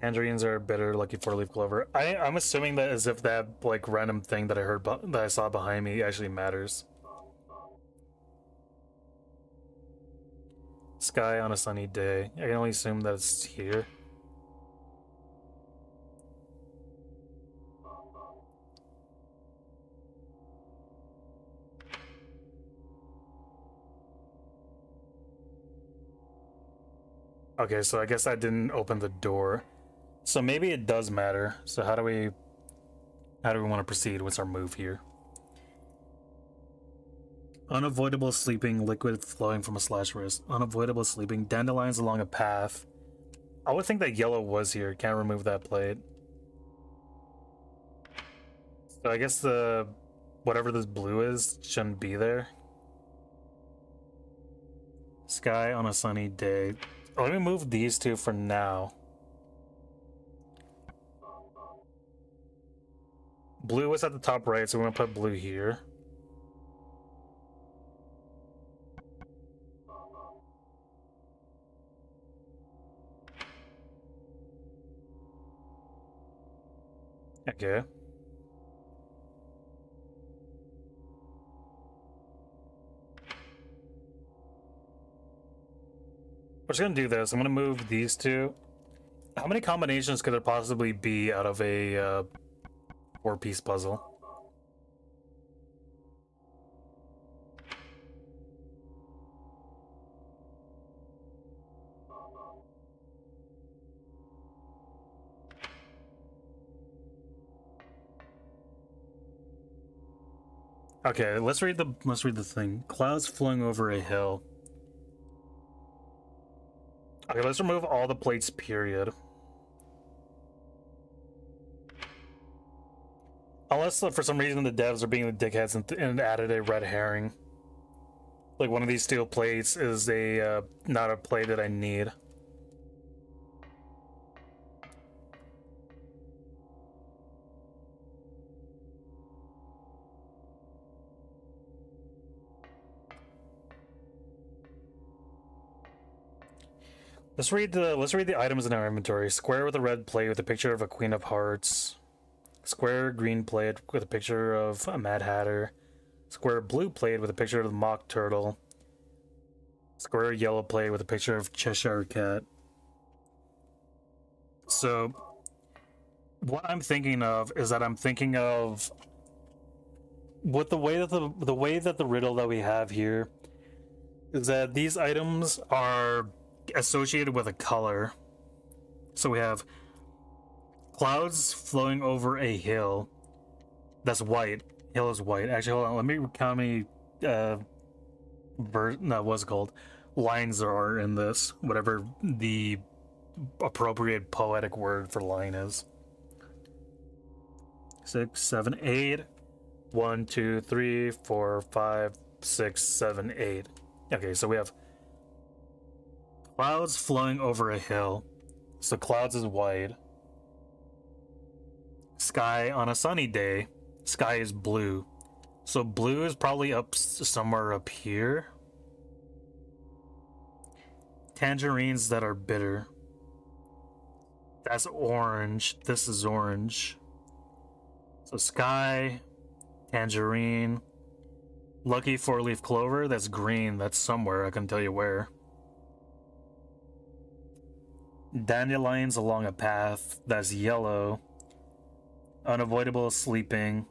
Tangerines are bitter, lucky 4-leaf clover. I'm assuming that as if that like random thing that I heard that I saw behind me actually matters. Sky on a sunny day. I can only assume that it's here. Okay, so I guess I didn't open the door. So maybe it does matter. So how do we want to proceed? What's our move here? Unavoidable sleeping, liquid flowing from a slash wrist. Unavoidable sleeping, dandelions along a path. I would think that yellow was here. Can't remove that plate. So I guess the whatever this blue is shouldn't be there. Sky on a sunny day. Let me move these two for now. Blue was at the top right, so we're gonna put blue here. Okay. We're just gonna do this. I'm gonna move these two. How many combinations could there possibly be out of a four-piece puzzle? Okay, let's read the thing. Clouds flowing over a hill. Okay, let's remove all the plates, period. Unless for some reason the devs are being the dickheads and added a red herring. Like one of these steel plates is a not a plate that I need. Let's read the items in our inventory. Square with a red plate with a picture of a Queen of Hearts. Square green plate with a picture of a Mad Hatter. Square blue plate with a picture of the Mock Turtle. Square yellow plate with a picture of Cheshire Cat. So what I'm thinking of is that I'm thinking of with the way that the riddle that we have here is that these items are associated with a color. So we have clouds flowing over a hill that's white. Hill is white. Actually, hold on, let me count how many what's it called, lines there are in this, whatever the appropriate poetic word for line is. 6, 7, 8. 1, 2, 3, 4, 5, 6, 7, 8. Okay, so we have clouds flowing over a hill. So clouds is white. Sky on a sunny day. Sky is blue. So blue is probably up somewhere up here. Tangerines that are bitter. That's orange. This is orange. So sky, tangerine. Lucky four-leaf clover, that's green. That's somewhere, I couldn't tell you where. Dandelions along a path, that's yellow. Unavoidable sleeping,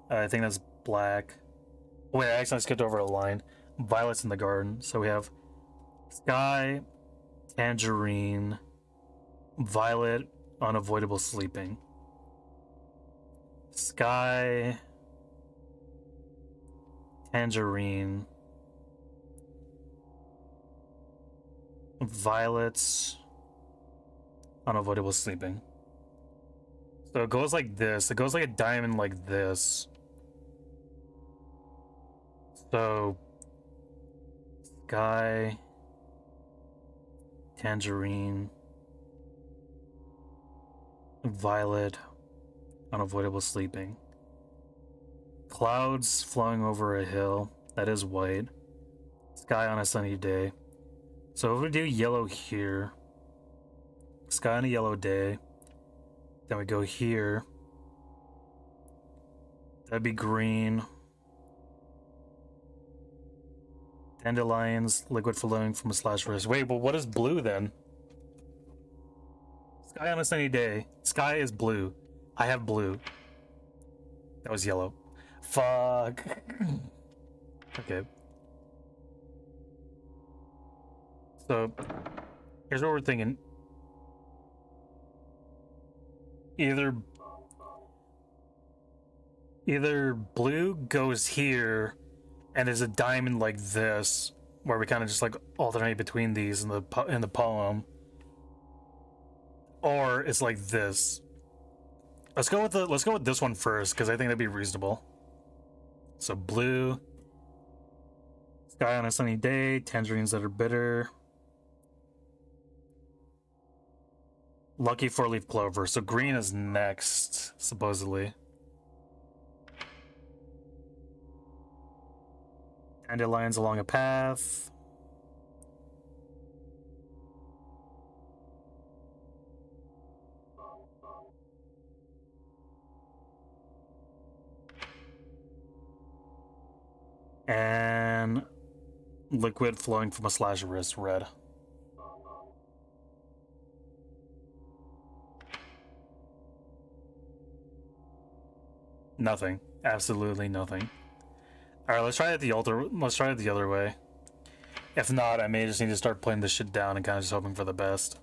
I think that's black. Wait, I actually skipped over a line. Violets in the garden. So we have sky, tangerine, violet, unavoidable sleeping. Sky, tangerine, violets, unavoidable sleeping. So it goes like this. It goes like a diamond like this. So sky, tangerine, violet, unavoidable sleeping. Clouds flowing over a hill, that is white. Sky on a sunny day. So if we do yellow here, sky on a yellow day, then we go here, that'd be green. Dandelions, liquid flowing from a slash wrist. Wait, but what is blue then? Sky on a sunny day. Sky is blue. I have blue. That was yellow. Fuck. Okay. So, here's what we're thinking. Either blue goes here and there's a diamond like this where we kind of just like alternate between these in the poem, or it's like this. Let's go with this one first because I think that'd be reasonable. So blue, Sky on a sunny day, tangerines that are bitter. Lucky four-leaf clover. So green is next, supposedly. Dandelions along a path. And liquid flowing from a slash wrist, red. Nothing. Absolutely nothing. Alright, let's try it let's try it the other way. If not, I may just need to start playing this shit down and kind of just hoping for the best.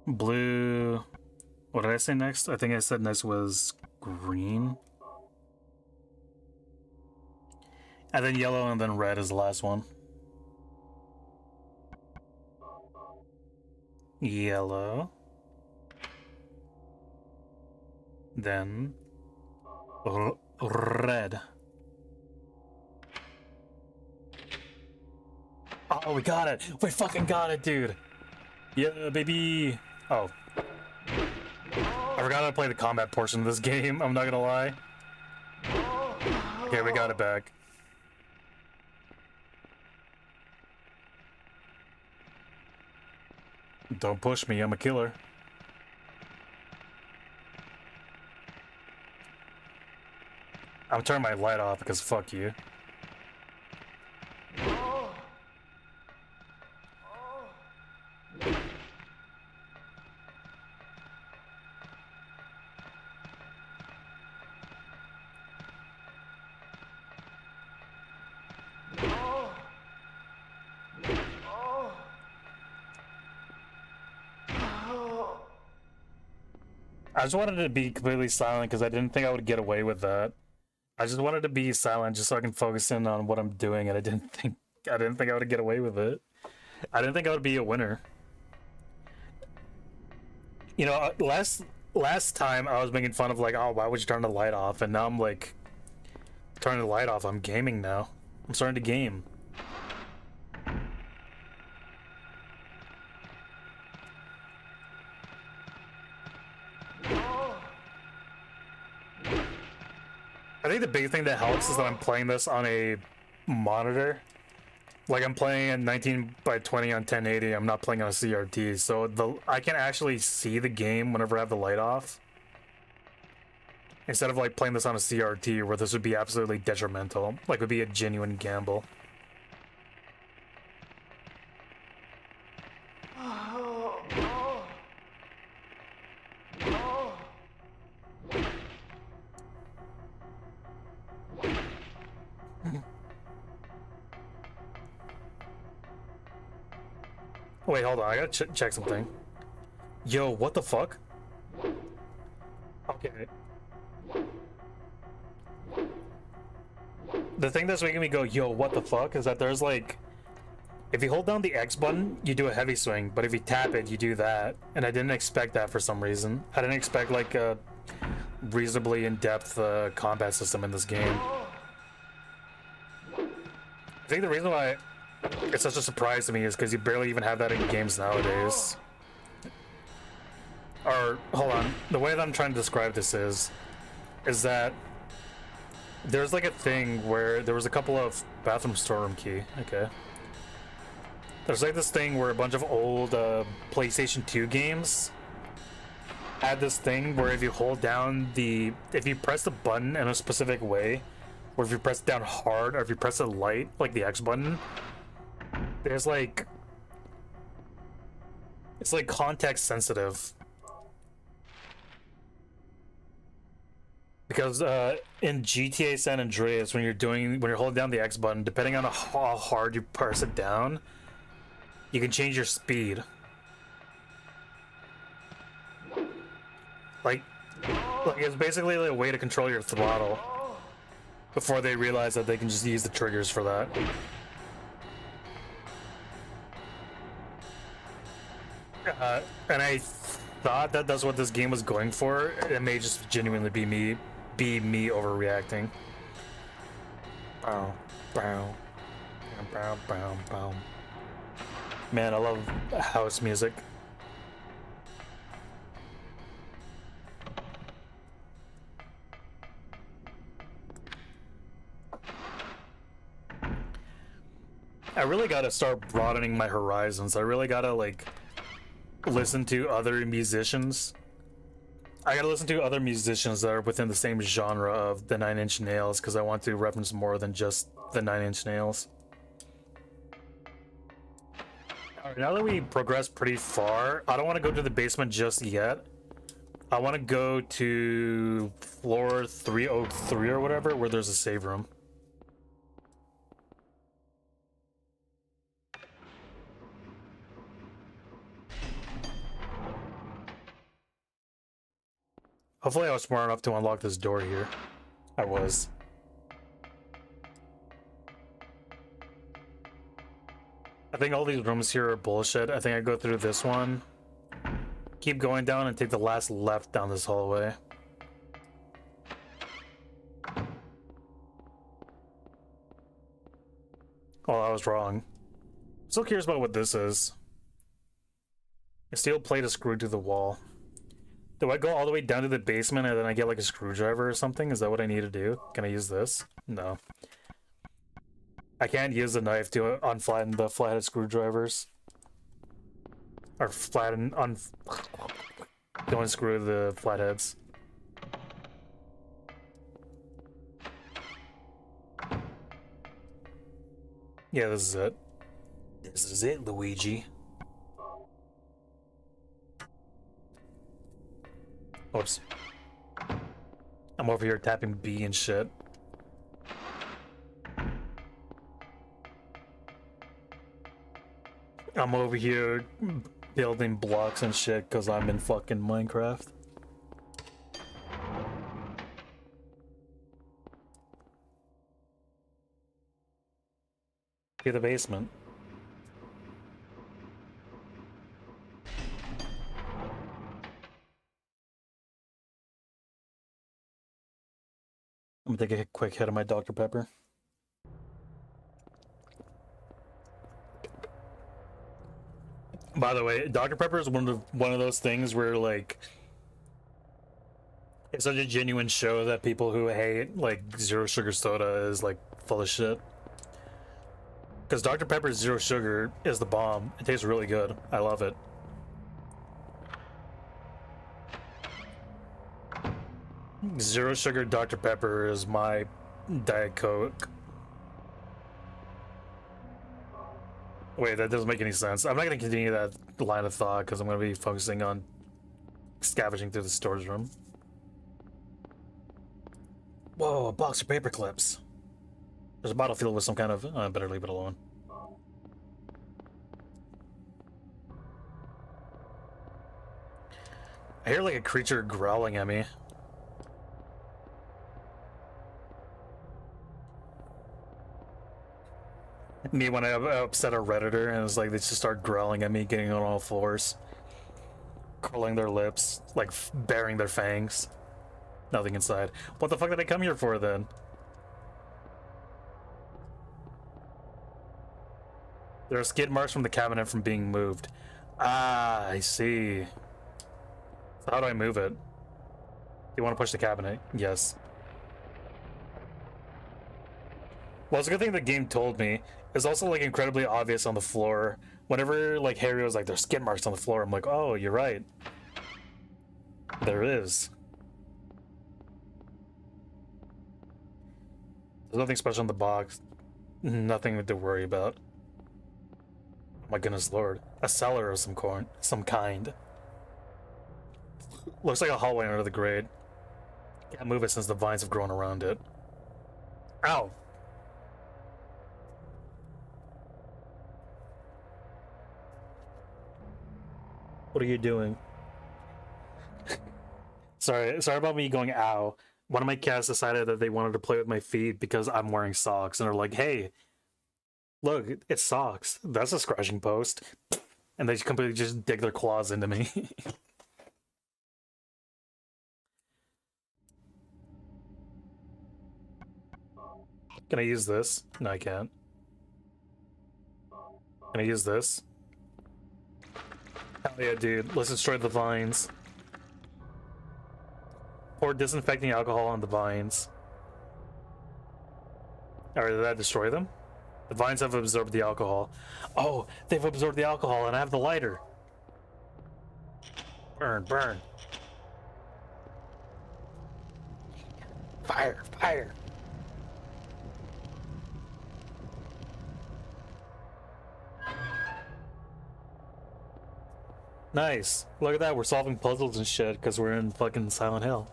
Blue. What did I say next? I think I said next was green. And then yellow and then red is the last one. Yellow. Then red. Oh, we got it. We fucking got it, dude. Yeah, baby. Oh. I forgot how to play the combat portion of this game, I'm not gonna lie. Okay, we got it back. Don't push me, I'm a killer. I'm turning my light off because fuck you. I just wanted to be completely silent because I didn't think I would get away with that. I just wanted to be silent just so I can focus in on what I'm doing, and I didn't think I would get away with it. I didn't think I would be a winner. You know, last time I was making fun of like, oh, why would you turn the light off? And now I'm like, turning the light off. I'm gaming now. I'm starting to game. I think the big thing that helps is that I'm playing this on a monitor. Like I'm playing at 19 by 20 on 1080. I'm not playing on a CRT, so I can actually see the game whenever I have the light off. Instead of like playing this on a CRT where this would be absolutely detrimental. Like it would be a genuine gamble. Wait, hold on. I gotta check something. Yo, what the fuck? Okay. The thing that's making me go, yo, what the fuck, is that there's like... If you hold down the X button, you do a heavy swing, but if you tap it, you do that. And I didn't expect that for some reason. I didn't expect like a reasonably in-depth combat system in this game. I think the reason why it's such a surprise to me is because you barely even have that in games nowadays. Or, hold on, the way that I'm trying to describe this is that there's like a thing where there was a couple of bathroom storeroom key, okay. There's like this thing where a bunch of old PlayStation 2 games had this thing where if you hold down if you press the button in a specific way, or if you press it down hard, or if you press it light, like the X button, there's like, it's like context sensitive. Because in GTA San Andreas, when you're holding down the X button, depending on how hard you press it down, you can change your speed. Like it's basically a way to control your throttle. before they realize that they can just use the triggers for that. And I thought that that's what this game was going for. It may just genuinely be me overreacting. Bow, bow, bow, bow, bow. Man, I love house music. I really gotta start broadening my horizons. I really gotta like listen to other musicians. I gotta listen to other musicians that are within the same genre of the Nine Inch Nails because I want to reference more than just the Nine Inch Nails. Alright, now that we progressed pretty far, I don't want to go to the basement just yet. I want to go to floor 303 or whatever, where there's a save room. Hopefully I was smart enough to unlock this door here. I was. I think all these rooms here are bullshit. I think I go through this one. Keep going down and take the last left down this hallway. Oh, I was wrong. Still curious about what this is. A steel plate is screwed to the wall. Do I go all the way down to the basement and then I get like a screwdriver or something? Is that what I need to do? Can I use this? No. I can't use the knife to unflatten the flathead screwdrivers. Or flatten, don't unscrew the flatheads. Yeah, this is it. This is it, Luigi. Oops. I'm over here tapping B and shit. I'm over here building blocks and shit because I'm in fucking Minecraft. To the basement. I'm gonna take a quick hit of my Dr. Pepper. By the way, Dr. Pepper is one of those things where like it's such a genuine show that people who hate like zero sugar soda is like full of shit. Because Dr. Pepper's zero sugar is the bomb. It tastes really good. I love it. Zero sugar Dr. Pepper is my Diet Coke. Wait, that doesn't make any sense. I'm not going to continue that line of thought because I'm going to be focusing on scavenging through the storage room. Whoa, a box of paper clips. There's a bottle filled with some kind of... I better leave it alone. I hear like a creature growling at me. Me when I upset a Redditor and it's like they just start growling at me, getting on all fours, curling their lips, like baring their fangs. Nothing inside. What the fuck did I come here for then? There are skid marks from the cabinet from being moved. Ah, I see. So how do I move it? You want to push the cabinet? Yes. Well, it's a good thing the game told me. It's also like incredibly obvious on the floor. Whenever like Harry was like, there's skid marks on the floor, I'm like, oh, you're right. There is. There's nothing special in the box. Nothing to worry about. Oh my goodness lord. A cellar of some kind. Looks like a hallway under the grate. Can't move it since the vines have grown around it. Ow! What are you doing? Sorry about me going ow. One of my cats decided that they wanted to play with my feet because I'm wearing socks, and they're like, "Hey, look, it's socks. That's a scratching post." And they completely just dig their claws into me. Can I use this? No, I can't. Can I use this? Hell yeah, dude. Let's destroy the vines. Pour disinfecting alcohol on the vines. Alright, did that destroy them? The vines have absorbed the alcohol. Oh, they've absorbed the alcohol and I have the lighter. Burn, burn. Fire, fire. Nice. Look at that, we're solving puzzles and shit because we're in fucking Silent Hill.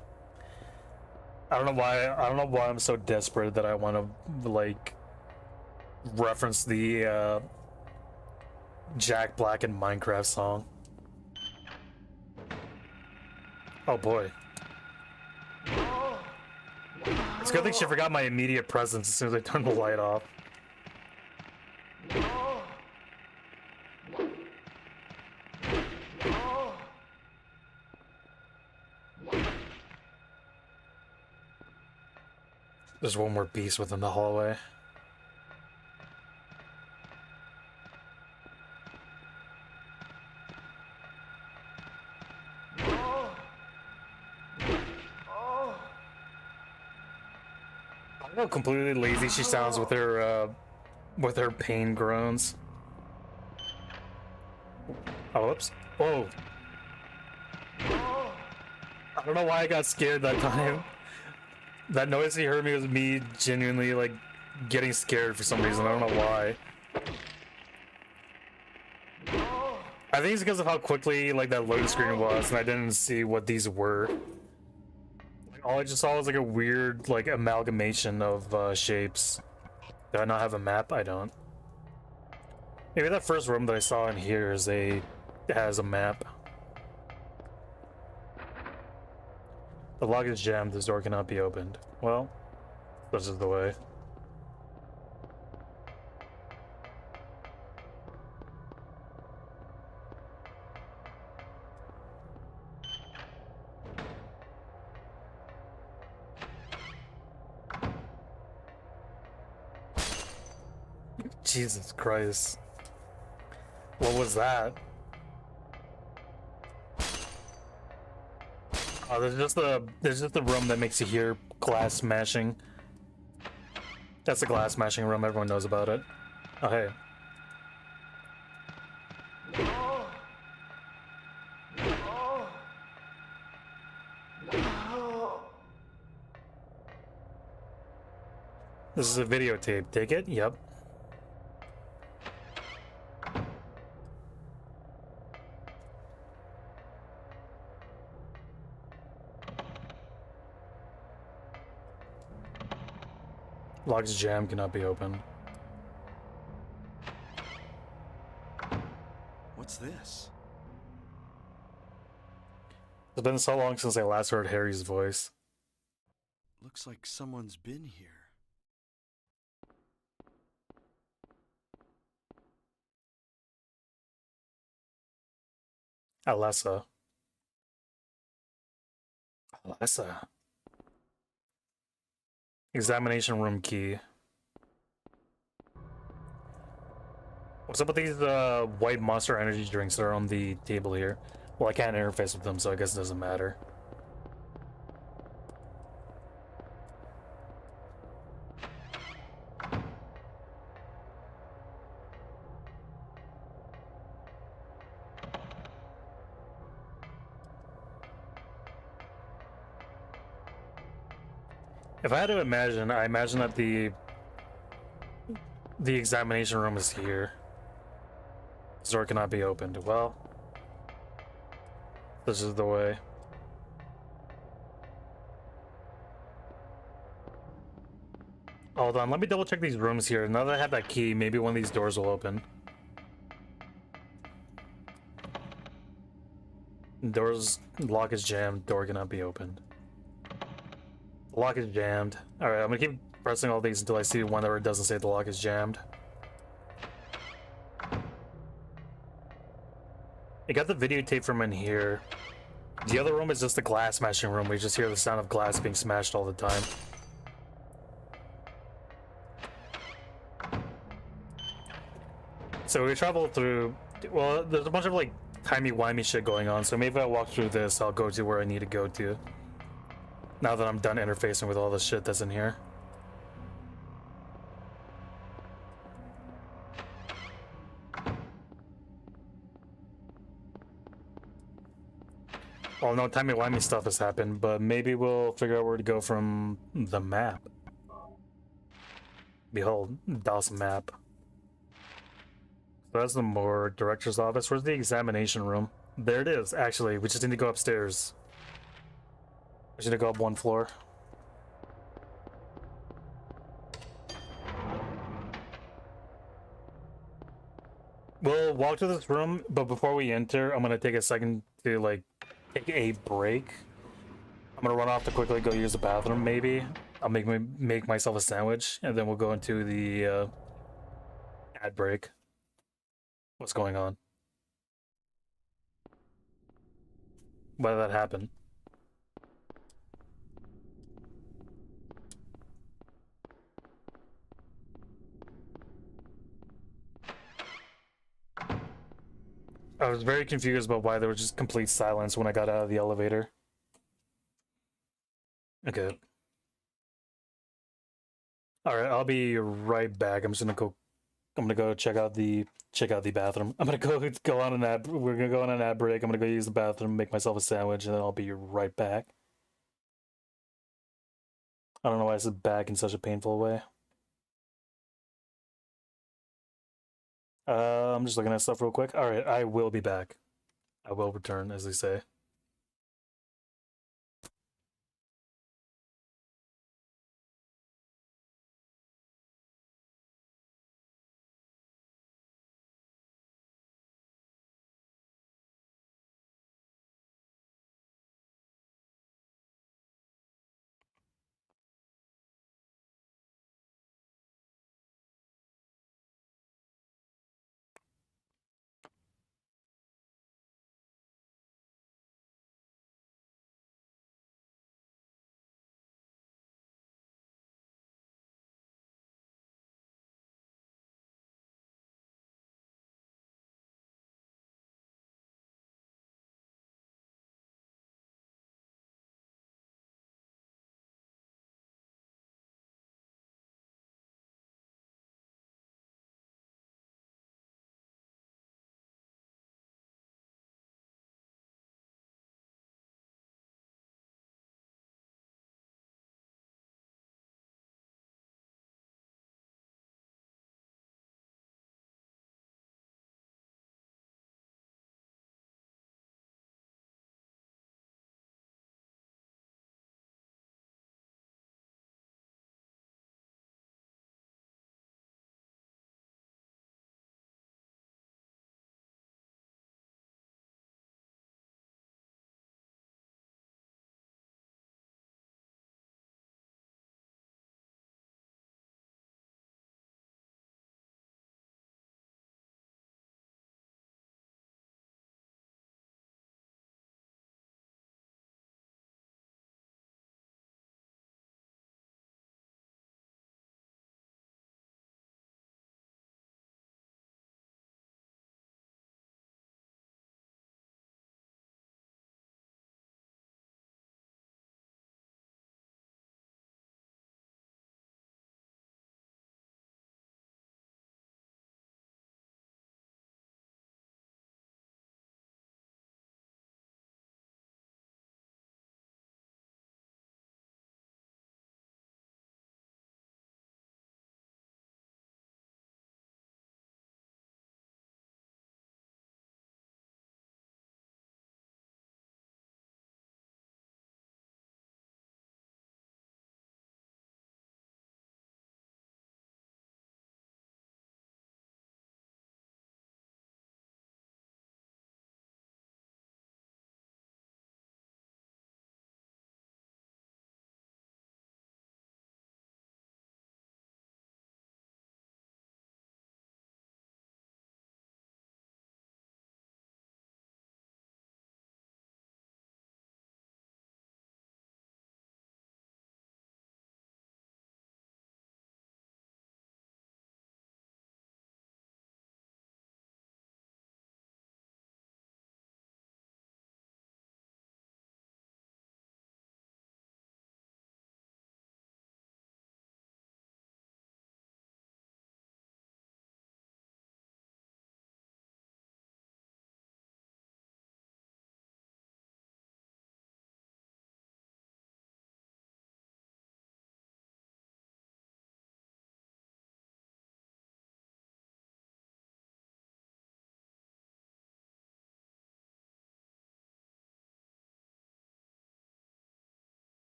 I don't know why I'm so desperate that I want to like reference the Jack Black and Minecraft song. Oh boy. It's a good thing she forgot my immediate presence as soon as I turned the light off. There's one more beast within the hallway. I don't know how completely lazy she sounds with her pain groans. Oh, whoops. Whoa. I don't know why I got scared that time. That noise he heard me was me genuinely like getting scared for some reason. I don't know why. I think it's because of how quickly like that loading screen was, and I didn't see what these were. Like, all I just saw was like a weird like amalgamation of shapes. Do I not have a map? I don't. Maybe that first room that I saw in here has a map. The lock is jammed. This door cannot be opened. Well, this is the way. Jesus Christ. What was that? Oh, there's just the room that makes you hear glass smashing. That's the glass smashing room. Everyone knows about it. Oh hey. This is a videotape. Take it? Yep. Lock's jam cannot be opened. What's this? It's been so long since I last heard Harry's voice. Looks like someone's been here. Alessa. Alessa. Examination room key. What's up with these white Monster energy drinks that are on the table here? Well, I can't interface with them, so I guess it doesn't matter. If I had to imagine, I imagine that the examination room is here. This door cannot be opened. Well, this is the way. Hold on, let me double check these rooms here. Now that I have that key, maybe one of these doors will open. Doors, lock is jammed, door cannot be opened. The lock is jammed. Alright, I'm gonna keep pressing all these until I see one where it doesn't say the lock is jammed. I got the videotape from in here. The other room is just the glass smashing room. We just hear the sound of glass being smashed all the time. So we travel through. Well, there's a bunch of like timey-wimey shit going on. So maybe if I walk through this, I'll go to where I need to go to. Now that I'm done interfacing with all the shit that's in here. Well, no timey-wimey stuff has happened, but maybe we'll figure out where to go from the map. Behold, DOS map. So that's the more director's office. Where's the examination room? There it is, actually. We just need to go upstairs. We just need to go up one floor. We'll walk to this room, but before we enter, I'm gonna take a second to like take a break. I'm gonna run off to quickly go use the bathroom. Maybe I'll make myself a sandwich, and then we'll go into the ad break. What's going on? Why did that happen? I was very confused about why there was just complete silence when I got out of the elevator. Okay. Alright, I'll be right back. I'm gonna go check out the bathroom. I'm gonna go on an ad we're gonna go on an ad break. I'm gonna go use the bathroom, make myself a sandwich, and then I'll be right back. I don't know why I said back in such a painful way. I'm just looking at stuff real quick. Alright, I will be back. I will return, as they say.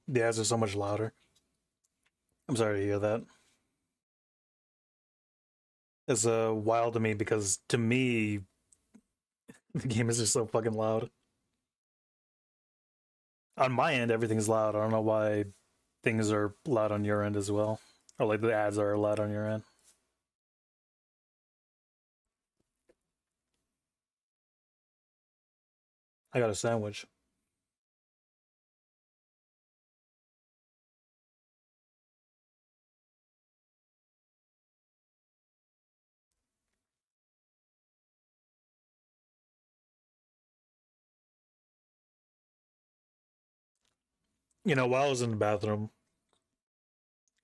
The ads are so much louder. I'm sorry to hear that. It's wild to me because to me, the game is just so fucking loud. On my end, everything's loud. I don't know why things are loud on your end as well. Or like the ads are loud on your end. I got a sandwich. You know, while I was in the bathroom,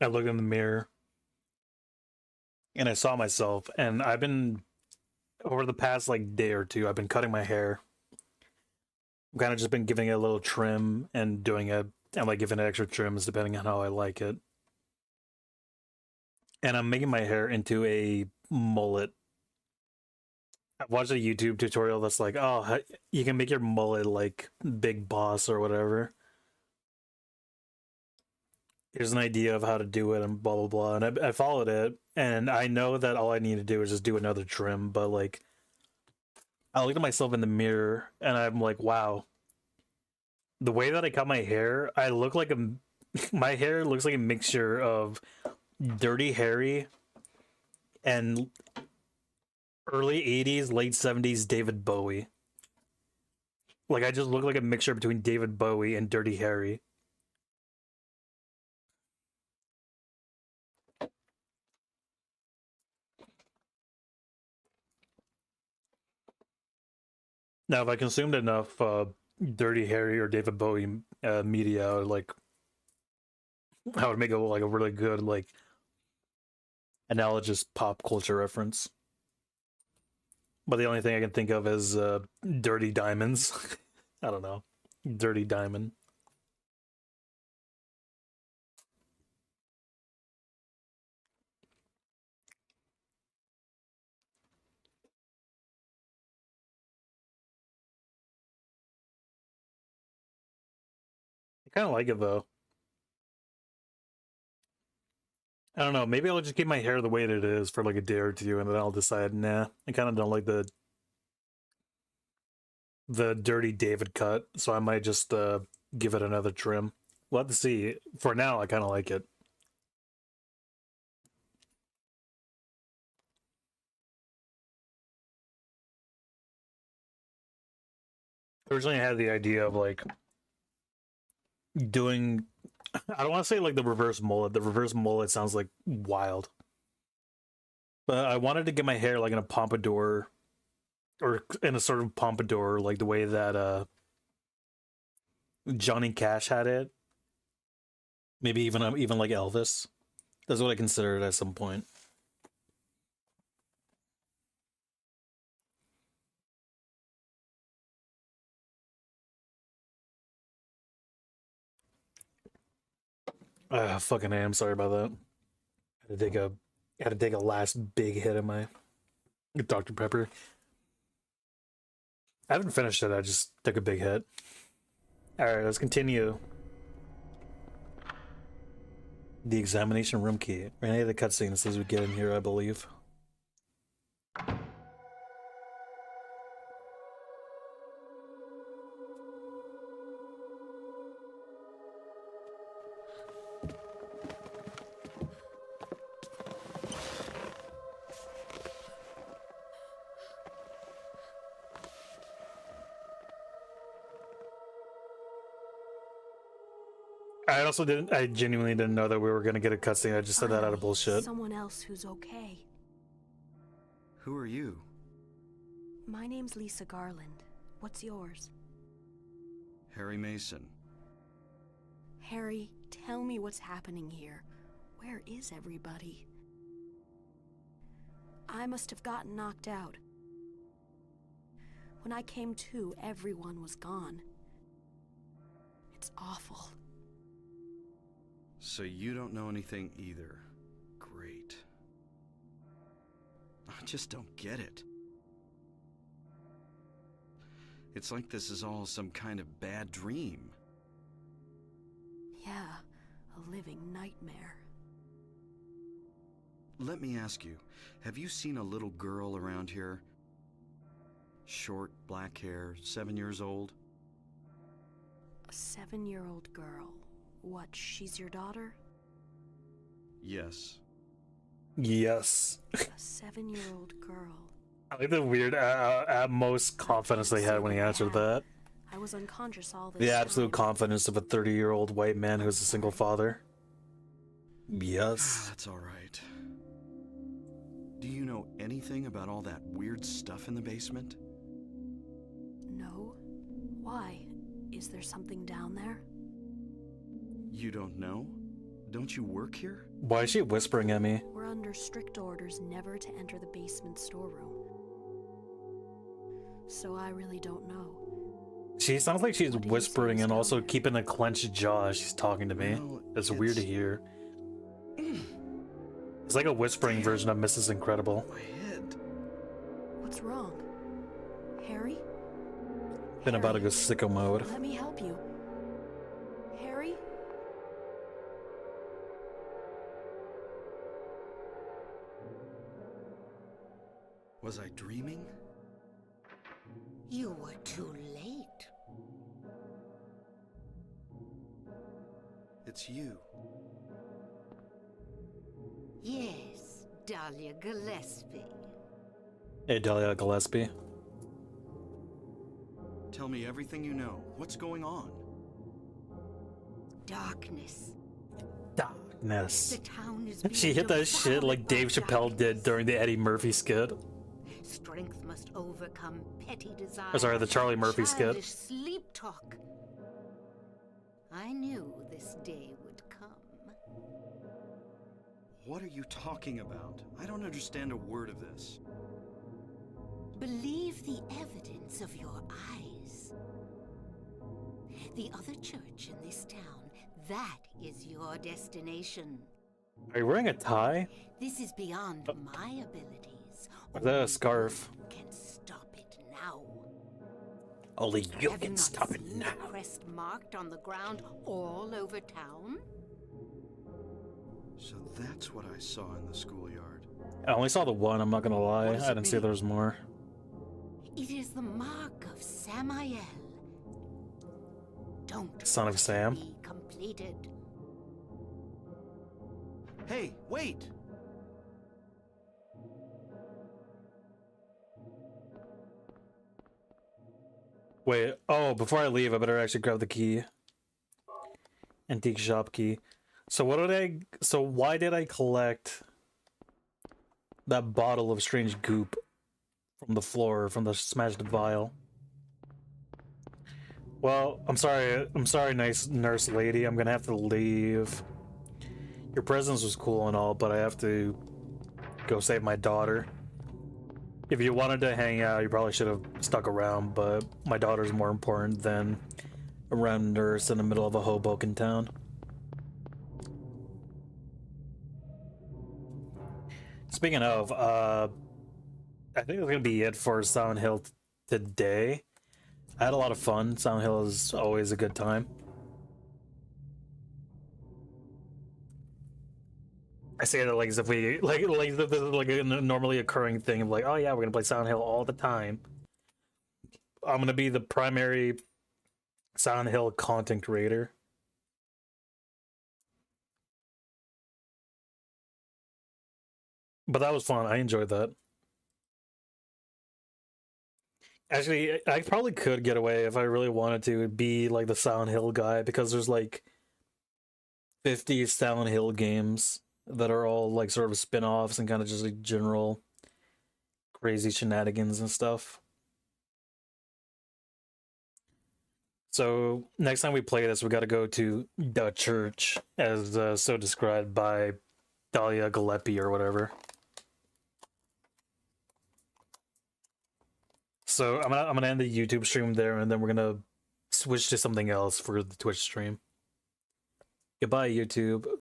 I looked in the mirror and I saw myself, and I've been over the past like day or two, I've been cutting my hair. I've kind of just been giving it a little trim and doing it and like giving it extra trims depending on how I like it. And I'm making my hair into a mullet. I watched a YouTube tutorial that's like, oh, you can make your mullet like Big Boss or whatever. Here's an idea of how to do it and blah blah blah. And I followed it, and I know that all I need to do is just do another trim. But like, I looked at myself in the mirror, and I'm like, wow. The way that I cut my hair, I look like a my hair looks like a mixture of Dirty Harry and early 80s, late 70s David Bowie. Like, I just look like a mixture between David Bowie and Dirty Harry. Now, if I consumed enough Dirty Harry or David Bowie media, I would make it like a really good like analogous pop culture reference. But the only thing I can think of is Dirty Diamonds. I don't know. Dirty Diamond. I kind of like it though. I don't know. Maybe I'll just keep my hair the way that it is for like a day or two, and then I'll decide. Nah, I kind of don't like the Dirty David cut, so I might just give it another trim. We'll have to see. For now, I kind of like it. Originally, I had the idea of like doing. I don't want to say like the reverse mullet. The reverse mullet sounds like wild. But I wanted to get my hair like in a pompadour, or in a sort of pompadour, like the way that Johnny Cash had it. Maybe even like Elvis. That's what I considered at some point. Fucking A, I'm sorry about that. Had to take a last big hit of my Dr. Pepper. I haven't finished it, I just took a big hit. Alright, let's continue. The examination room key. Any of the cutscenes as we get in here, I believe. I genuinely didn't know that we were gonna get a cutscene. I just said that out of bullshit. Someone else who's okay. Who are you? My name's Lisa Garland. What's yours? Harry Mason. Harry, tell me what's happening here. Where is everybody? I must have gotten knocked out. When I came to, everyone was gone. It's awful. So you don't know anything either. Great. I just don't get it. It's like this is all some kind of bad dream. Yeah, living nightmare. Let me ask you, have you seen a little girl around here? Short, black hair, 7 years old? A 7-year-old girl. What, she's your daughter? Yes. Yes. A 7-year-old girl. I like the weird at most confidence they had when he answered that. I was unconscious all this The time. absolute confidence of a 30-year-old white man who's a single father. Yes. That's all right. Do you know anything about all that weird stuff in the basement? No. Why? Is there something down there? You don't know? Don't you work here? Why is she whispering at me? We're under strict orders never to enter the basement storeroom. So I really don't know. She sounds like she's What do you say whispering is and down also there? keeping a clenched jaw as she's talking to me. Well, It's weird to hear. It's like a whispering version of Mrs. Incredible. My head. What's wrong? Harry? Been about to Harry, go sicko mode. let me help you. Harry? Was I dreaming? You were too late. It's you. Yes, Dahlia Gillespie. Hey, Dahlia Gillespie. Tell me everything you know. What's going on? Darkness. Darkness. The town is She being hit that shit devoured like by Dave Chappelle darkness. did during the Eddie Murphy skit. Strength must overcome petty desire. Or sorry, the Charlie Murphy skit. childish sleep talk. I knew this day would come. What are you talking about? I don't understand a word of this. Believe the evidence of your eyes. The other church in this town, that is your destination. Are you wearing a tie? This is beyond my abilities. Or is that a scarf? You can stop it now. Only you Have can not stop it seen now. the crest marked on the ground all over town? So that's what I saw in the schoolyard. I only saw the one, I'm not gonna lie. What does I it didn't see mean? there was more. It is the mark of Samael. Don't Son of Sam. be completed. Hey, wait! Wait, oh, before I leave, I better actually grab the key. Antique shop key. So why did I collect that bottle of strange goop from the floor, from the smashed vial? Well, I'm sorry, nice nurse lady, I'm gonna have to leave. Your presence was cool and all, but I have to go save my daughter. If you wanted to hang out, you probably should have stuck around, but my daughter's more important than a random nurse in the middle of a Hoboken town. Speaking of, I think that's gonna be it for Silent Hill today. I had a lot of fun. Silent Hill is always a good time. I say that like as if we like this is like a normally occurring thing of like, oh yeah, we're gonna play Silent Hill all the time. I'm gonna be the primary Silent Hill content creator. But that was fun. I enjoyed that. Actually, I probably could get away if I really wanted to be like the Silent Hill guy, because there's like 50 Silent Hill games that are all like sort of spin-offs and kind of just like general crazy shenanigans and stuff. So next time we play this, we got to go to the church, as so described by Dahlia Gillespie or whatever. So I'm gonna end the YouTube stream there, and then we're gonna switch to something else for the Twitch stream. Goodbye, YouTube.